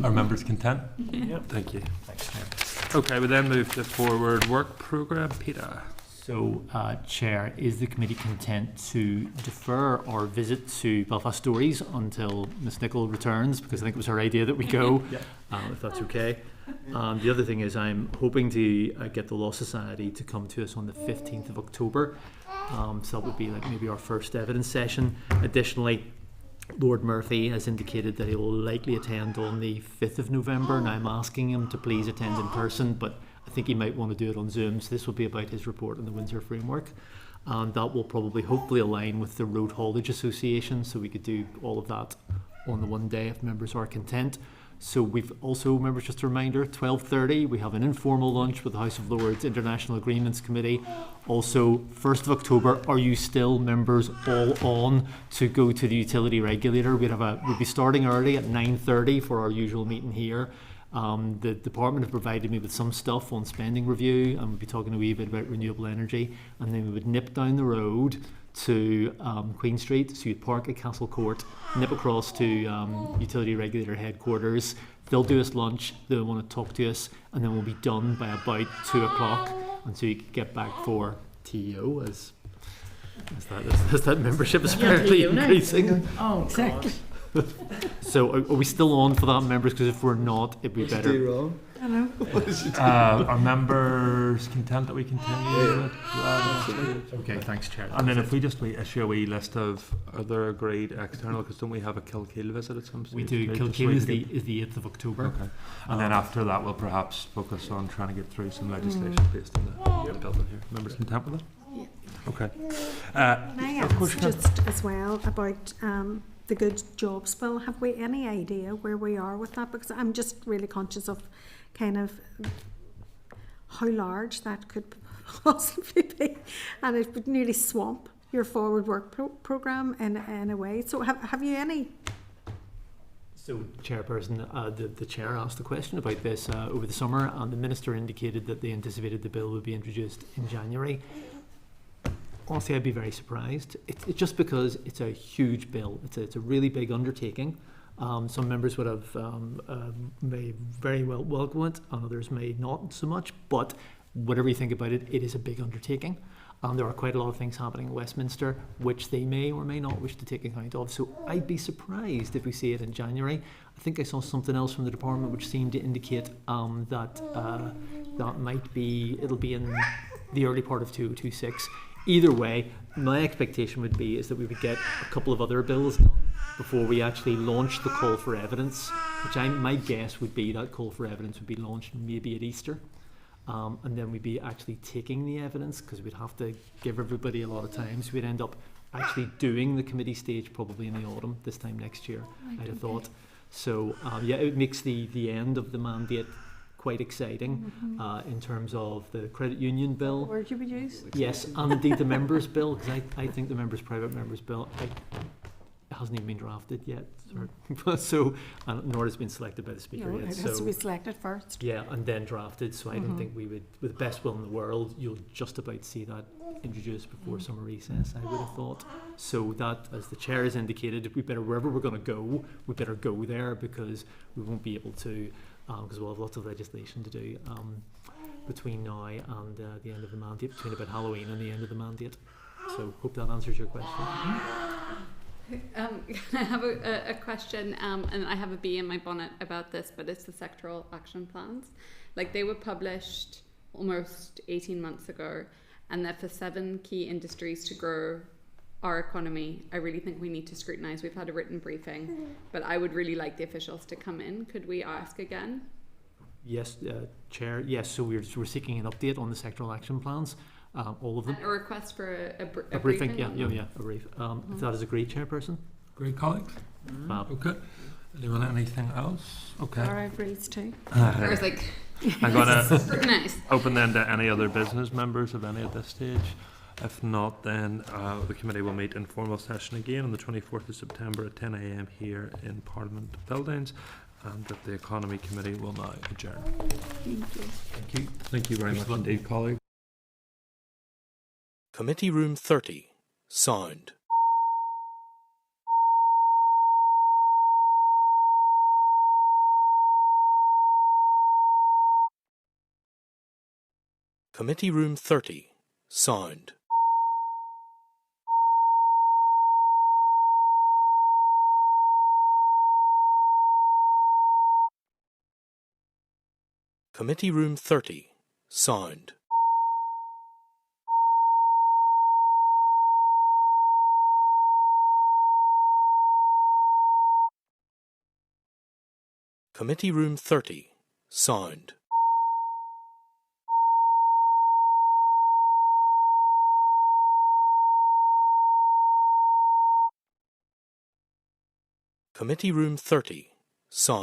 Speaker 2: are members content?
Speaker 13: Yep.
Speaker 2: Thank you. Thanks. Okay, we then move to Forward Work Programme. Peter.
Speaker 13: So, Chair, is the committee content to defer our visit to Belfast Stories until Ms Nicholl returns? Because I think it was her idea that we go, if that's okay. The other thing is I'm hoping to get the Law Society to come to us on the 15th of October. So that would be like maybe our first evidence session. Additionally, Lord Murphy has indicated that he will likely attend on the 5th of November, and I'm asking him to please attend in person, but I think he might want to do it on Zoom. So this will be about his report on the Windsor Framework, and that will probably hopefully align with the Road Haulage Association, so we could do all of that on the one day if members are content. So we've also, members, just a reminder, 12:30 we have an informal lunch with the House of Lords International Agreements Committee. Also 1st of October, are you still, members, all on to go to the utility regulator? We'll be starting early at 9:30 for our usual meeting here. The department have provided me with some stuff on spending review, and we'll be talking a wee bit about renewable energy, and then we would nip down the road to Queen Street, so you'd park at Castle Court, nip across to utility regulator headquarters. They'll do us lunch, they'll want to talk to us, and then we'll be done by about 2 o'clock, and so you can get back for TEO as that membership is apparently increasing.
Speaker 15: Oh, exactly.
Speaker 13: So are we still on for that, members? Because if we're not, it'd be better.
Speaker 4: I know.
Speaker 2: Are members content that we continue?
Speaker 13: Okay, thanks, Chair.
Speaker 2: And then if we just issue a wee list of other agreed external, because don't we have a Kilkeel visit at some stage?
Speaker 13: We do. Kilkeel is the 8th of October.
Speaker 2: Okay. And then after that, we'll perhaps focus on trying to get through some legislation based on the Dublin here. Members content with it?
Speaker 4: Yeah.
Speaker 2: Okay.
Speaker 4: Can I ask just as well about the Good Jobs Bill? Have we any idea where we are with that? Because I'm just really conscious of kind of how large that could possibly be, and it would nearly swamp your Forward Work programme in a way. So have you any?
Speaker 13: So, Chairperson, the Chair asked a question about this over the summer, and the Minister indicated that they anticipated the bill would be introduced in January. Honestly, I'd be very surprised. It's just because it's a huge bill. It's a really big undertaking. Some members would have may very well welcome it, and others may not so much. But whatever you think about it, it is a big undertaking. There are quite a lot of things happening in Westminster, which they may or may not wish to take account of. So I'd be surprised if we see it in January. I think I saw something else from the department which seemed to indicate that it'll be in the early part of 2026. Either way, my expectation would be is that we would get a couple of other bills done before we actually launch the call for evidence, which my guess would be that call for evidence would be launched maybe at Easter. And then we'd be actually taking the evidence, because we'd have to give everybody a lot of time. So we'd end up actually doing the committee stage probably in the autumn this time next year, I'd have thought. So yeah, it makes the end of the mandate quite exciting in terms of the credit union bill.
Speaker 15: What word you would use?
Speaker 13: Yes, and indeed the members' bill, because I think the private members' bill it hasn't even been drafted yet. So, nor has been selected by the Speaker yet.
Speaker 4: It has to be selected first.
Speaker 13: Yeah, and then drafted. So I don't think we would, with the best will in the world, you'll just about see that introduced before summer recess, I would have thought. So that, as the chair has indicated, we better, wherever we're going to go, we better go there, because we won't be able to, because we'll have lots of legislation to do between now and the end of the mandate, between about Halloween and the end of the mandate. So hope that answers your question.
Speaker 3: Can I have a question, and I have a bee in my bonnet about this, but it's the sectoral action plans. Like, they were published almost 18 months ago, and that for 7 key industries to grow our economy, I really think we need to scrutinise. We've had a written briefing, but I would really like the officials to come in. Could we ask again?
Speaker 13: Yes, Chair. Yes, so we're seeking an update on the sectoral action plans. All of them.
Speaker 3: A request for a
Speaker 13: briefing.
Speaker 3: briefing?
Speaker 13: Yeah, a brief. If that is agreed, Chairperson.
Speaker 2: Great, colleagues. Okay. Anyone, anything else? Okay.
Speaker 4: Laura agrees too.
Speaker 3: I was like,
Speaker 2: I'm going to
Speaker 3: nice.
Speaker 2: open then to any other business members of any at this stage. If not, then the committee will meet in formal session again on the 24th of September at 10 a.m. here in Parliament Buildings, and that the Economy Committee will now adjourn.
Speaker 4: Thank you.
Speaker 2: Thank you. Thank you very much indeed, colleagues.
Speaker 1: Committee Room 30, sound. Committee Room 30, sound. Committee Room 30, sound. Committee Room 30, sound.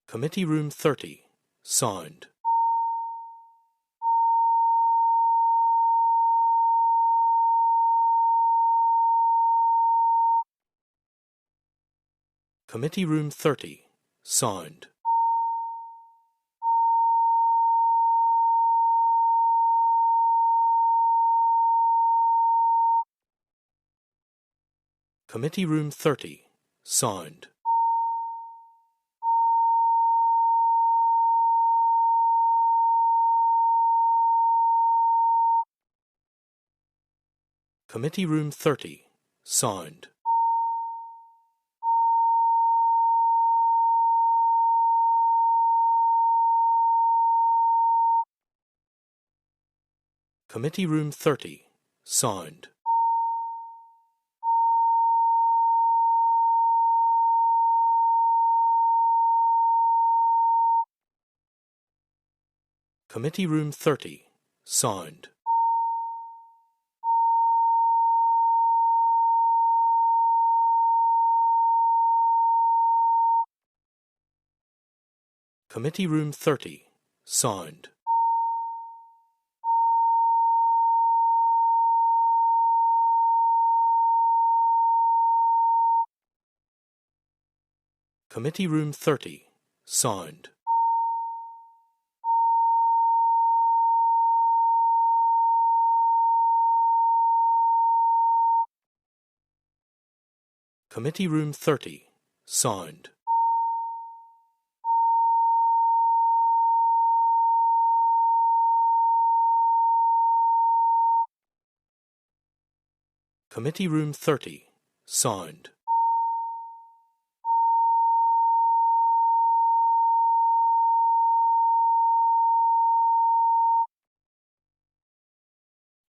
Speaker 1: Committee Room 30, sound. Committee Room 30, sound. Committee Room 30, sound. Committee Room 30, sound. Committee Room 30, sound. Committee Room 30, sound. Committee Room 30, sound. Committee Room 30, sound. Committee Room 30, sound. Committee Room 30, sound. Committee Room 30, sound.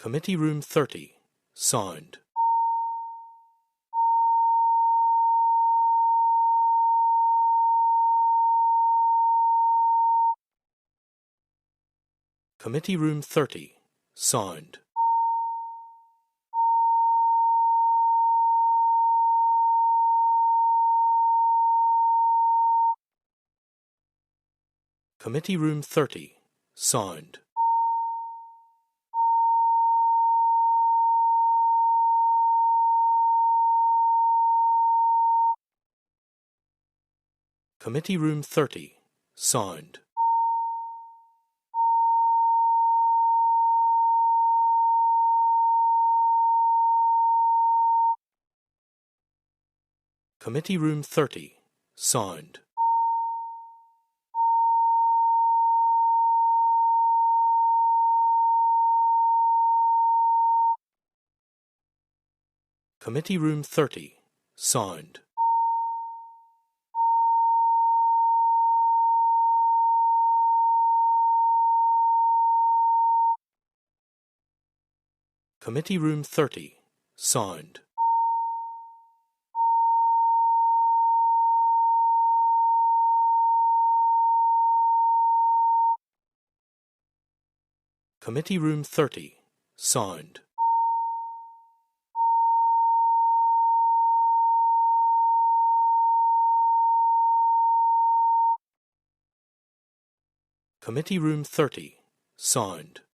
Speaker 1: Committee Room 30. Sound. Committee Room 30. Sound. Committee Room 30. Sound. Committee Room 30. Sound. Committee Room 30. Sound. Committee Room 30. Sound. Committee Room 30. Sound. Committee Room 30. Sound. Committee Room 30. Sound.